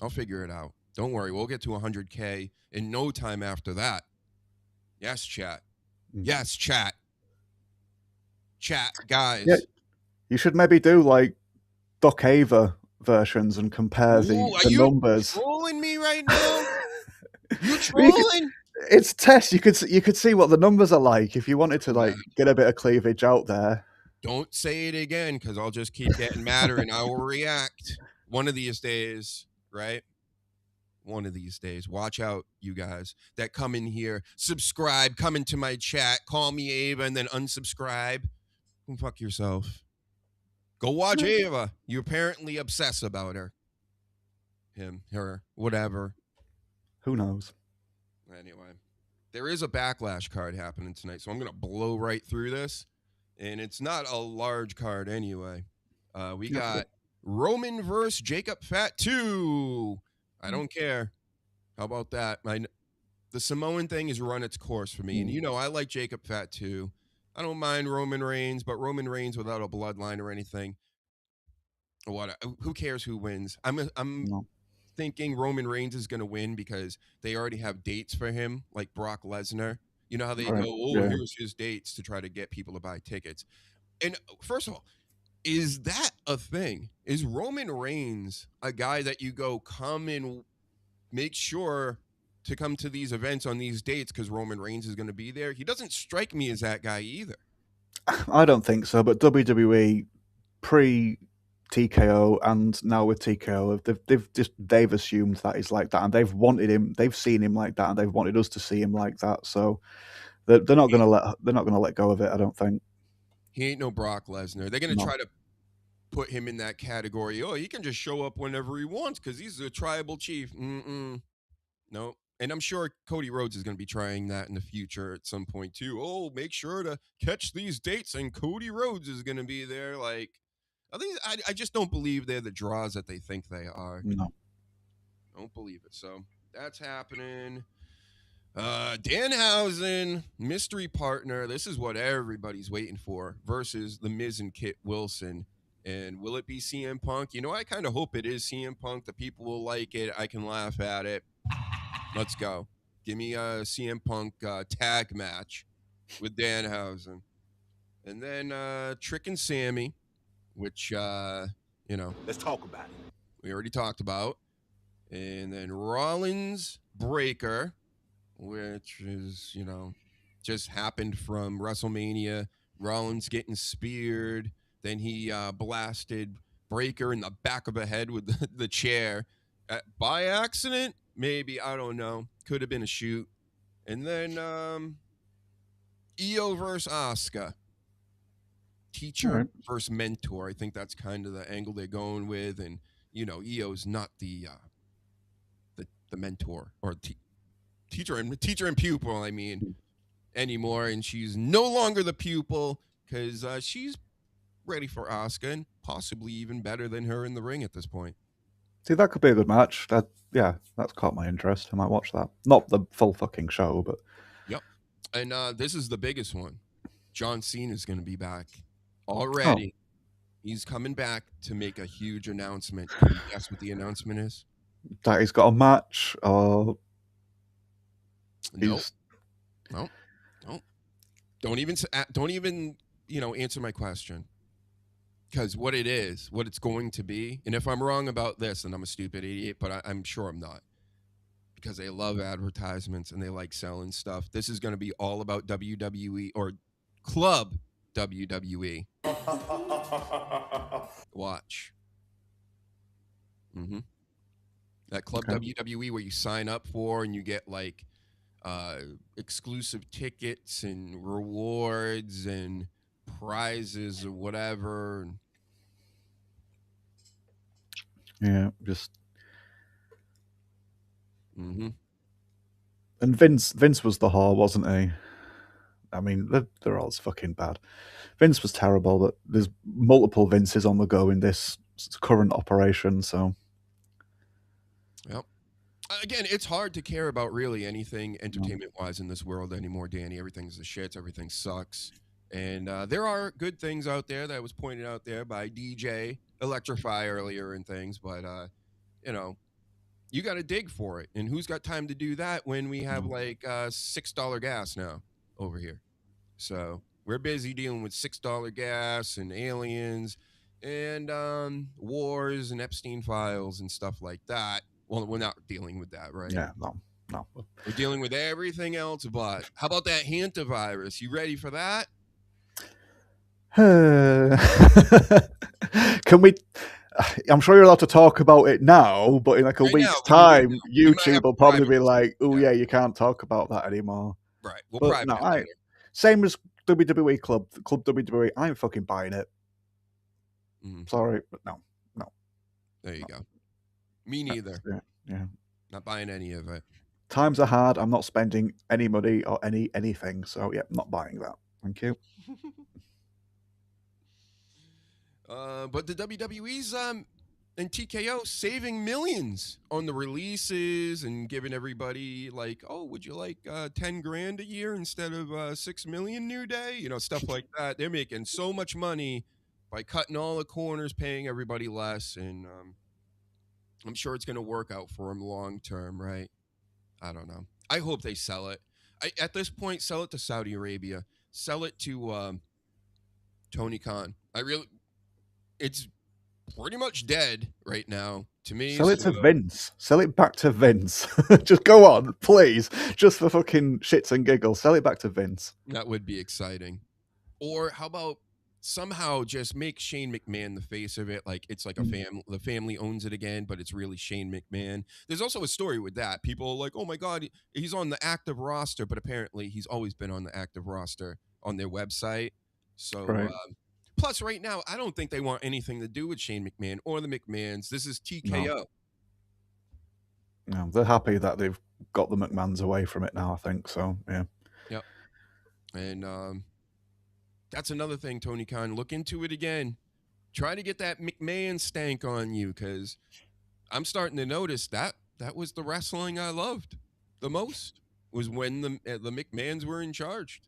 I'll figure it out. Don't worry. We'll get to 100K in no time after that. Yes, chat. Yes, chat. Chat, guys. Yeah. You should maybe do like Duck Ava versions and compare Ooh, the numbers. Trolling me right now? You trolling? It's tests. You could see what the numbers are like if you wanted to like get a bit of cleavage out there. Don't say it again, because I'll just keep getting madder and I will react one of these days, right? One of these days. Watch out, you guys that come in here, subscribe, come into my chat, call me Ava, and then unsubscribe. Go fuck yourself. Go watch Ava. You apparently obsess about her. Him, her, whatever. Who knows? Anyway, there is a backlash card happening tonight, so I'm going to blow right through this. And it's not a large card anyway. We got Roman versus Jacob Fat 2. I don't care. How about that? The Samoan thing has run its course for me. And you know, I like Jacob Fat 2. I don't mind Roman Reigns, but Roman Reigns without a bloodline or anything. What? Who cares who wins? I'm thinking Roman Reigns is going to win because they already have dates for him, like Brock Lesnar. You know how they go, here's his dates to try to get people to buy tickets. And first of all, is that a thing? Is Roman Reigns a guy that you go, come and make sure to come to these events on these dates because Roman Reigns is going to be there? He doesn't strike me as that guy either. I don't think so, but WWE pre-TKO and now with TKO, they've assumed that he's like that, and they've wanted him, they've seen him like that, and they've wanted us to see him like that. So they're not going to let go of it. I don't think. He ain't no Brock Lesnar. They're going to try to put him in that category. Oh, he can just show up whenever he wants because he's a tribal chief. No. And I'm sure Cody Rhodes is going to be trying that in the future at some point too. Oh, make sure to catch these dates, and Cody Rhodes is going to be there. Like, I just don't believe they're the draws that they think they are. No, don't believe it. So that's happening. DrHUGEshow, mystery partner. This is what everybody's waiting for versus The Miz and Kit Wilson. And will it be CM Punk? You know, I kind of hope it is CM Punk. The people will like it. I can laugh at it. Let's go. Give me a CM Punk tag match with DrHUGEshow. And then Trick and Sammy, which, let's talk about it. We already talked about. And then Rollins Breaker, which is, just happened from WrestleMania. Rollins getting speared. Then he blasted Breaker in the back of the head with the chair. By accident? Maybe. I don't know. Could have been a shoot. And then Io versus Asuka. Teacher versus mentor. I think that's kind of the angle they're going with. And, Io's not the mentor or teacher and pupil, anymore. And she's no longer the pupil because she's ready for Asuka and possibly even better than her in the ring at this point. See, that could be a good match. That's caught my interest. I might watch that. Not the full fucking show, but... Yep. And this is the biggest one. John Cena is going to be back already. Oh. He's coming back to make a huge announcement. Can you guess what the announcement is? That he's got a match, or... Nope. Don't even answer my question. Because what it's going to be, and if I'm wrong about this, then I'm a stupid idiot, but I'm sure I'm not. Because they love advertisements and they like selling stuff. This is going to be all about WWE or Club WWE. Watch. That Club WWE where you sign up for and you get like exclusive tickets and rewards and prizes or whatever. Yeah, just. And Vince was the whore, wasn't he? I mean, they're all fucking bad. Vince was terrible, but there's multiple Vinces on the go in this current operation, so. Yep. Again, it's hard to care about really anything entertainment-wise in this world anymore, Danny. Everything's the shits. Everything sucks. And there are good things out there that was pointed out there by DJ Electrify earlier and things, but, you got to dig for it. And who's got time to do that when we have like $6 gas now over here? So we're busy dealing with $6 gas and aliens and wars and Epstein files and stuff like that. Well, we're not dealing with that, right? Yeah, no. We're dealing with everything else, but how about that hantavirus? You ready for that? Can we? I'm sure you're allowed to talk about it now, but in like a week's time, YouTube will probably be like, "Oh yeah, you can't talk about that anymore." Right. We'll but no, same as WWE Club WWE. I ain't fucking buying it. Sorry, but no. There you go. Me neither. Yeah. Not buying any of it. Times are hard. I'm not spending any money or anything. So yeah, not buying that. Thank you. But the WWE's and TKO saving millions on the releases and giving everybody like, oh, would you like 10 grand a year instead of 6 million New Day? You know, stuff like that. They're making so much money by cutting all the corners, paying everybody less, and I'm sure it's going to work out for them long term, right? I don't know. I hope they sell it. At this point, sell it to Saudi Arabia. Sell it to Tony Khan. It's pretty much dead right now to me. Sell it to Vince. Sell it back to Vince. Just go on, please. Just for fucking shits and giggles. Sell it back to Vince. That would be exciting. Or how about somehow just make Shane McMahon the face of it? Like it's like a family. The family owns it again, but it's really Shane McMahon. There's also a story with that. People are like, oh my God, he's on the active roster, but apparently he's always been on the active roster on their website. So right. Plus, right now, I don't think they want anything to do with Shane McMahon or the McMahons. This is TKO. No, they're happy that they've got the McMahons away from it now, I think. So, yeah. Yep. And that's another thing, Tony Khan. Look into it again. Try to get that McMahon stank on you, because I'm starting to notice that was the wrestling I loved the most, was when the McMahons were in charge.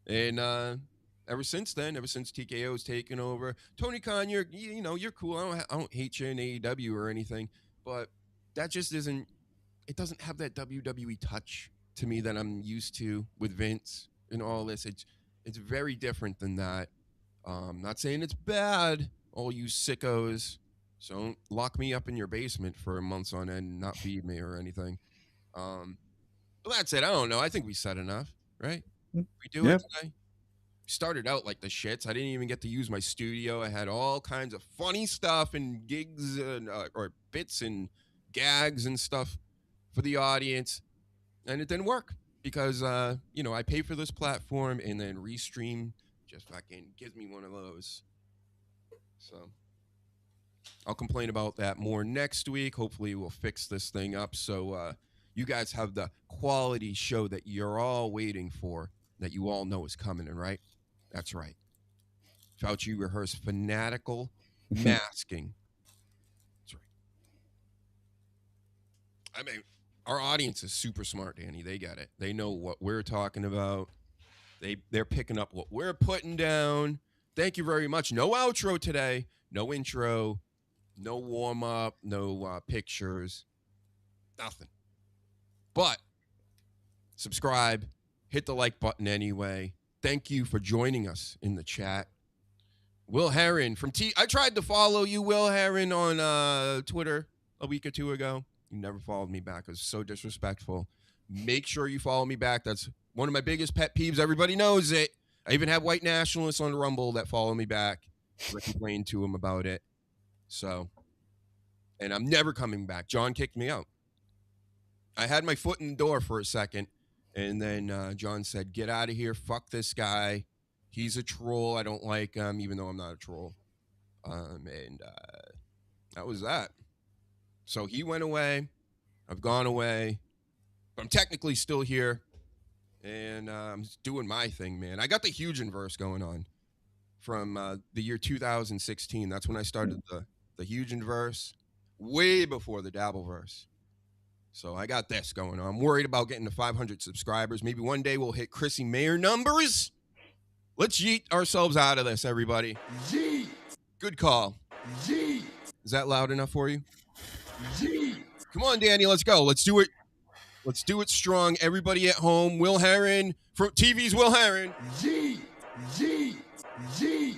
And ever since then, ever since TKO's taken over, Tony Khan, you're cool. I don't hate you in AEW or anything, but that just isn't. It doesn't have that WWE touch to me that I'm used to with Vince and all this. It's very different than that. Not saying it's bad, all you sickos. So don't lock me up in your basement for months on end and not feed me or anything. But that's it. I don't know. I think we said enough, right? We do it today. Started out like the shits. I didn't even get to use my studio. I had all kinds of funny stuff and gigs and or bits and gags and stuff for the audience, and it didn't work because I pay for this platform, and then Restream just fucking gives me one of those. So I'll complain about that more next week. Hopefully we'll fix this thing up so you guys have the quality show that you're all waiting for, that you all know is coming, and right? That's right. Fauci rehearsed fanatical masking. That's right. I mean, our audience is super smart, Danny. They get it. They know what we're talking about. They're picking up what we're putting down. Thank you very much. No outro today. No intro. No warm-up. No pictures. Nothing. But subscribe. Hit the like button anyway. Thank you for joining us in the chat. Will Heron from I tried to follow you, Will Heron, on Twitter a week or two ago. You never followed me back. It was so disrespectful. Make sure you follow me back. That's one of my biggest pet peeves. Everybody knows it. I even have white nationalists on Rumble that follow me back. I complained to them about it. So, and I'm never coming back. John kicked me out. I had my foot in the door for a second. And then John said, get out of here. Fuck this guy. He's a troll. I don't like him, even though I'm not a troll. And that was that. So he went away. I've gone away. But I'm technically still here. And I'm doing my thing, man. I got the HUGEnverse going on from the year 2016. That's when I started the HUGEnverse, way before the Dabbleverse. So I got this going on. I'm worried about getting to 500 subscribers. Maybe one day we'll hit Chrissy Mayer numbers. Let's yeet ourselves out of this, everybody. Yeet. Good call. Yeet. Is that loud enough for you? Yeet. Come on, Danny, let's go. Let's do it. Let's do it strong. Everybody at home. Will Heron from TV's Will Heron. Yeet. Yeet. Yeet.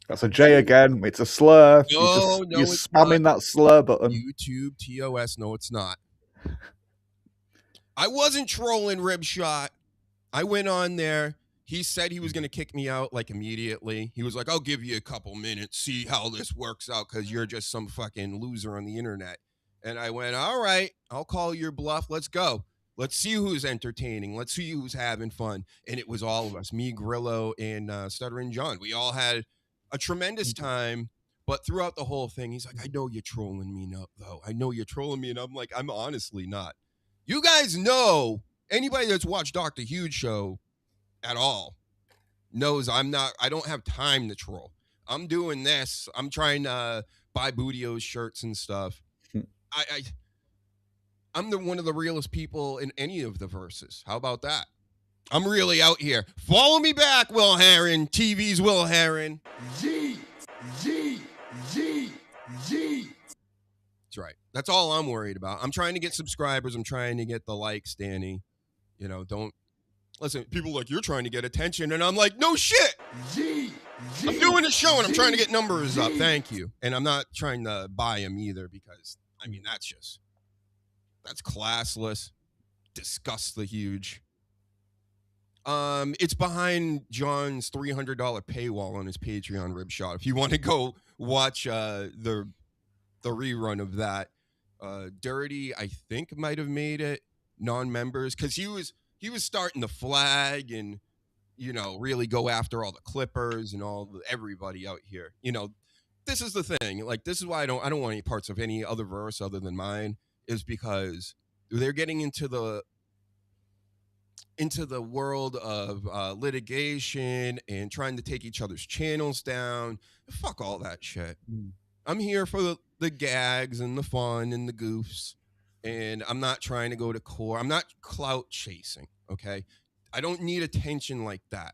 That's a J again. It's a slur. No, you're it's spamming not. that slur button. YouTube TOS. No, it's not. I wasn't trolling Ribshot. I went on there. He said he was going to kick me out like immediately. He was like, I'll give you a couple minutes, see how this works out because you're just some fucking loser on the internet. And I went, all right, I'll call your bluff. Let's go. Let's see who's entertaining. Let's see who's having fun. And it was all of us, me, Grillo, and Stuttering John. We all had a tremendous time. But throughout the whole thing, he's like, I know you're trolling me now, though. I know you're trolling me. And I'm like, I'm honestly not. You guys know, anybody that's watched DrHUGEshow at all knows I don't have time to troll. I'm doing this. I'm trying to buy Bootio's shirts and stuff. I'm one of the realest people in any of the verses. How about that? I'm really out here. Follow me back, Will Herron. TV's Will Herron. That's right. That's all I'm worried about. I'm trying to get subscribers. I'm trying to get the likes, Danny. You know, don't listen. People are like, you're trying to get attention. And I'm like, no shit. I'm doing a show and I'm trying to get numbers up. Thank you. And I'm not trying to buy them either because, I mean, that's classless. Disgust the huge. It's behind John's $300 paywall on his Patreon, Ribshot. If you want to go watch the rerun of that, Dirty, I think, might have made it non-members because he was starting to flag and really go after all the Clippers and everybody out here. This is the thing. Like, this is why I don't want any parts of any other verse other than mine, is because they're getting into the world of litigation and trying to take each other's channels down. Fuck all that shit. I'm here for the gags and the fun and the goofs, and I'm not trying to go to court. I'm not clout chasing, okay? I don't need attention like that.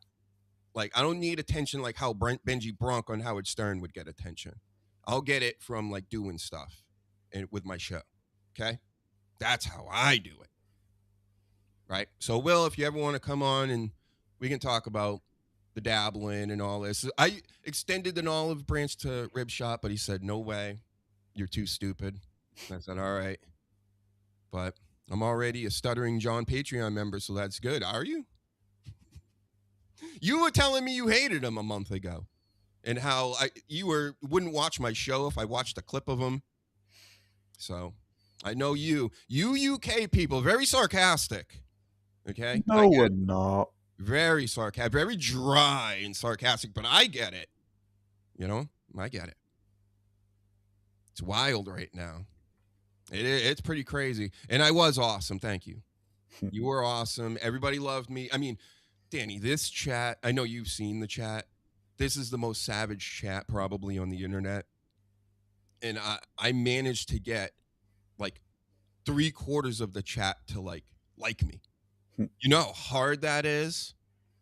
Like, I don't need attention like how Benji Bronk on Howard Stern would get attention. I'll get it from, like, doing stuff and with my show, okay? That's how I do it. Right. So, Will, if you ever want to come on and we can talk about the dabbling and all this. I extended an olive branch to Ribshot, but he said, no way. You're too stupid. And I said, all right. But I'm already a Stuttering John Patreon member, so that's good. Are you? You were telling me you hated him a month ago and how you wouldn't watch my show if I watched a clip of him. So I know you UK people, very sarcastic. Okay. No, we're not. Very sarcastic, very dry and sarcastic, but I get it. I get it. It's wild right now. It's pretty crazy. And I was awesome. Thank you. You were awesome. Everybody loved me. I mean, Danny, this chat, I know you've seen the chat. This is the most savage chat probably on the internet. And I managed to get like 3/4 of the chat to like me. You know how hard that is?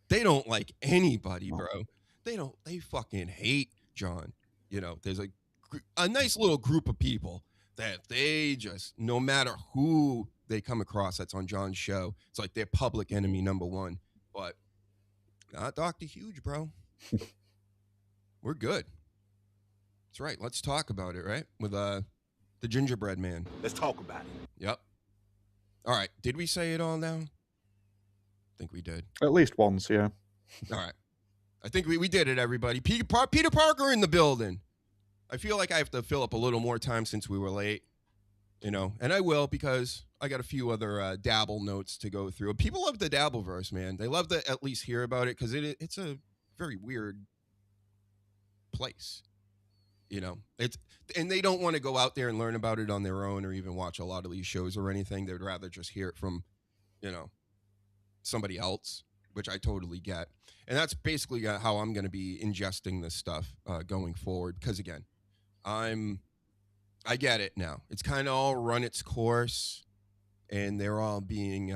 They don't like anybody, bro. They fucking hate John. There's a nice little group of people that they just, no matter who they come across that's on John's show, it's like they're public enemy number one. But not Dr. Huge, bro. We're good. That's right. Let's talk about it, right? With the gingerbread man. Let's talk about it. Yep. All right. Did we say it all now? I think we did. At least once, yeah. All right. I think we did it, everybody. Peter Parker in the building. I feel like I have to fill up a little more time since we were late, and I will because I got a few other dabble notes to go through. People love the Dabbleverse, man. They love to at least hear about it because it's a very weird place. And they don't want to go out there and learn about it on their own or even watch a lot of these shows or anything. They'd rather just hear it from, somebody else, which I totally get. And that's basically how I'm going to be ingesting this stuff going forward. Because again, I get it now. It's kind of all run its course and they're all being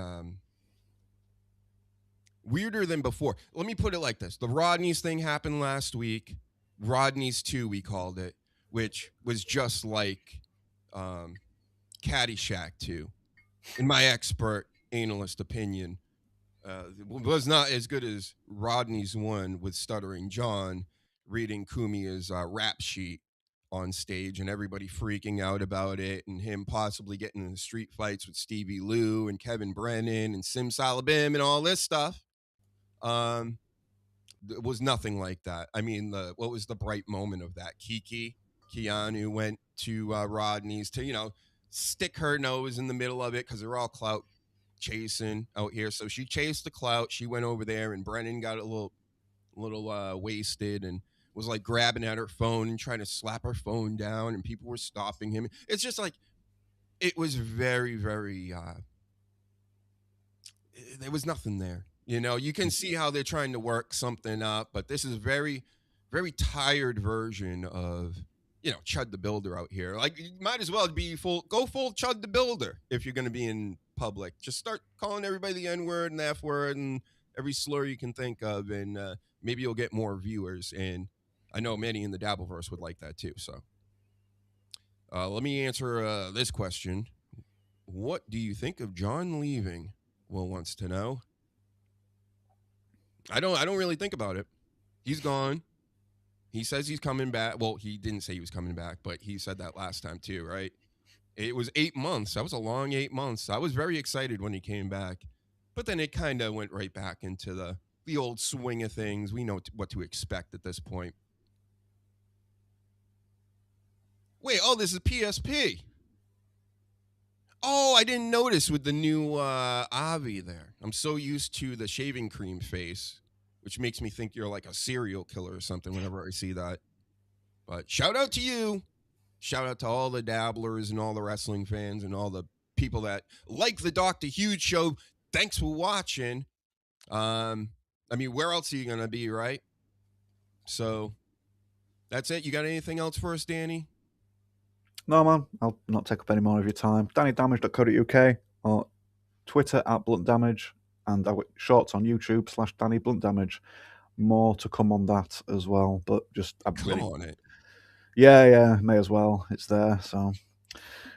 weirder than before. Let me put it like this. The Rodney's thing happened last week. Rodney's 2, we called it, which was just like Caddyshack 2, in my expert analyst opinion. was not as good as Rodney's one with Stuttering John reading Kumia's rap sheet on stage and everybody freaking out about it, and him possibly getting in street fights with Stevie Lou and Kevin Brennan and Sim Salabim and all this stuff. It was nothing like that. I mean, what was the bright moment of that? Keanu went to Rodney's to, stick her nose in the middle of it because they're all clout chasing out here. So she chased the clout. She went over there, and Brennan got a little wasted and was like grabbing at her phone and trying to slap her phone down, and people were stopping him. It's just like, it was very, very, there was nothing there. You can see how they're trying to work something up, but this is a very, very tired version of, Chud the Builder out here. Like, you might as well go full Chud the Builder if you're going to be in public. Just start calling everybody the N-word and the F-word and every slur you can think of, and maybe you'll get more viewers. And I know many in the Dabbleverse would like that too. So let me answer this question. What do you think of John leaving? Will wants to know. I don't really think about it. He's gone. He says he's coming back. Well, he didn't say he was coming back, but he said that last time too, right? It was 8 months. That was a long 8 months. I was very excited when he came back, but then it kind of went right back into the old swing of things. We know what to expect at this point. Wait, this is PSP. Oh, I didn't notice with the new Avi there. I'm so used to the shaving cream face, which makes me think you're like a serial killer or something whenever I see that. But shout out to you. Shout out to all the dabblers and all the wrestling fans and all the people that like the Dr. Huge show. Thanks for watching. I mean, where else are you going to be, right? So that's it. You got anything else for us, Danny? No, man. I'll not take up any more of your time. DannyDamage.co.uk or Twitter @BluntDamage, and I've got shorts on YouTube /DannyBluntDamage. More to come on that as well, but just come on it. Yeah, may as well. It's there. So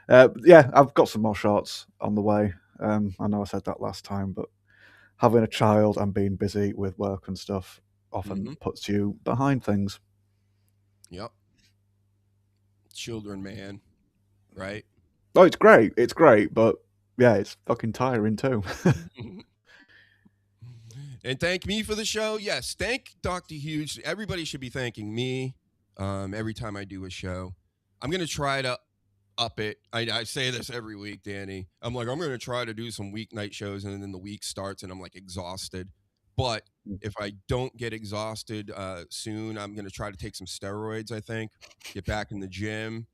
yeah, I've got some more shorts on the way. I know I said that last time, but having a child and being busy with work and stuff often puts you behind things. Yep. Children, man. Right? Oh, it's great. It's great, but yeah, it's fucking tiring too. And thank me for the show. Yes, thank Dr. Huge. Everybody should be thanking me every time I do a show. I'm going to try to up it. I say this every week, Danny. I'm going to try to do some weeknight shows, and then the week starts and I'm like exhausted. But if I don't get exhausted soon, I'm going to try to take some steroids, I think, get back in the gym,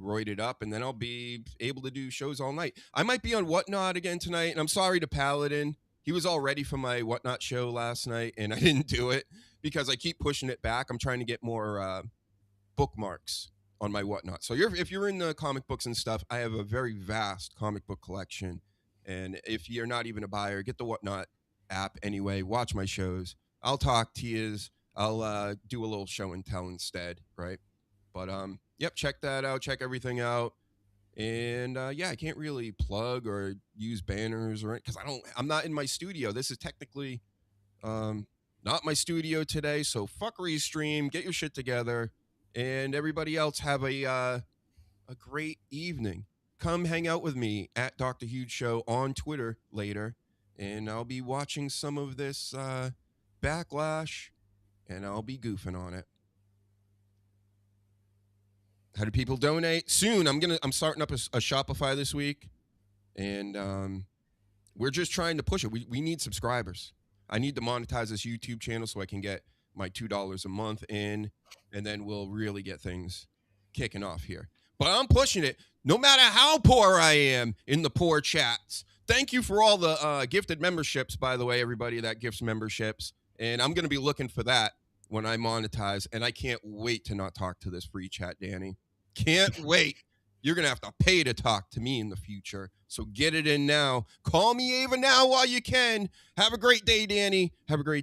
roid it up, and then I'll be able to do shows all night. I might be on Whatnot again tonight, and I'm sorry to Paladin. He was all ready for my Whatnot show last night, and I didn't do it because I keep pushing it back. I'm trying to get more bookmarks on my Whatnot. So if you're in the comic books and stuff, I have a very vast comic book collection. And if you're not even a buyer, get the Whatnot app anyway. Watch my shows. I'll talk to yous. I'll do a little show and tell instead, right? But yep, check that out. Check everything out. And yeah, I can't really plug or use banners or because I'm not in my studio. This is technically not my studio today. So fuck Restream, get your shit together, and everybody else have a great evening. Come hang out with me at Dr. Huge Show on Twitter later, and I'll be watching some of this backlash, and I'll be goofing on it. How do people donate? Soon, I'm starting up a Shopify this week, and we're just trying to push it. We need subscribers. I need to monetize this YouTube channel so I can get my $2 a month in, and then we'll really get things kicking off here. But I'm pushing it, no matter how poor I am in the poor chats. Thank you for all the gifted memberships, by the way, everybody that gifts memberships, and I'm going to be looking for that when I monetize, and I can't wait to not talk to this free chat, Danny. Can't wait. You're going to have to pay to talk to me in the future, so get it in now. Call me Ava now while you can. Have a great day, Danny. Have a great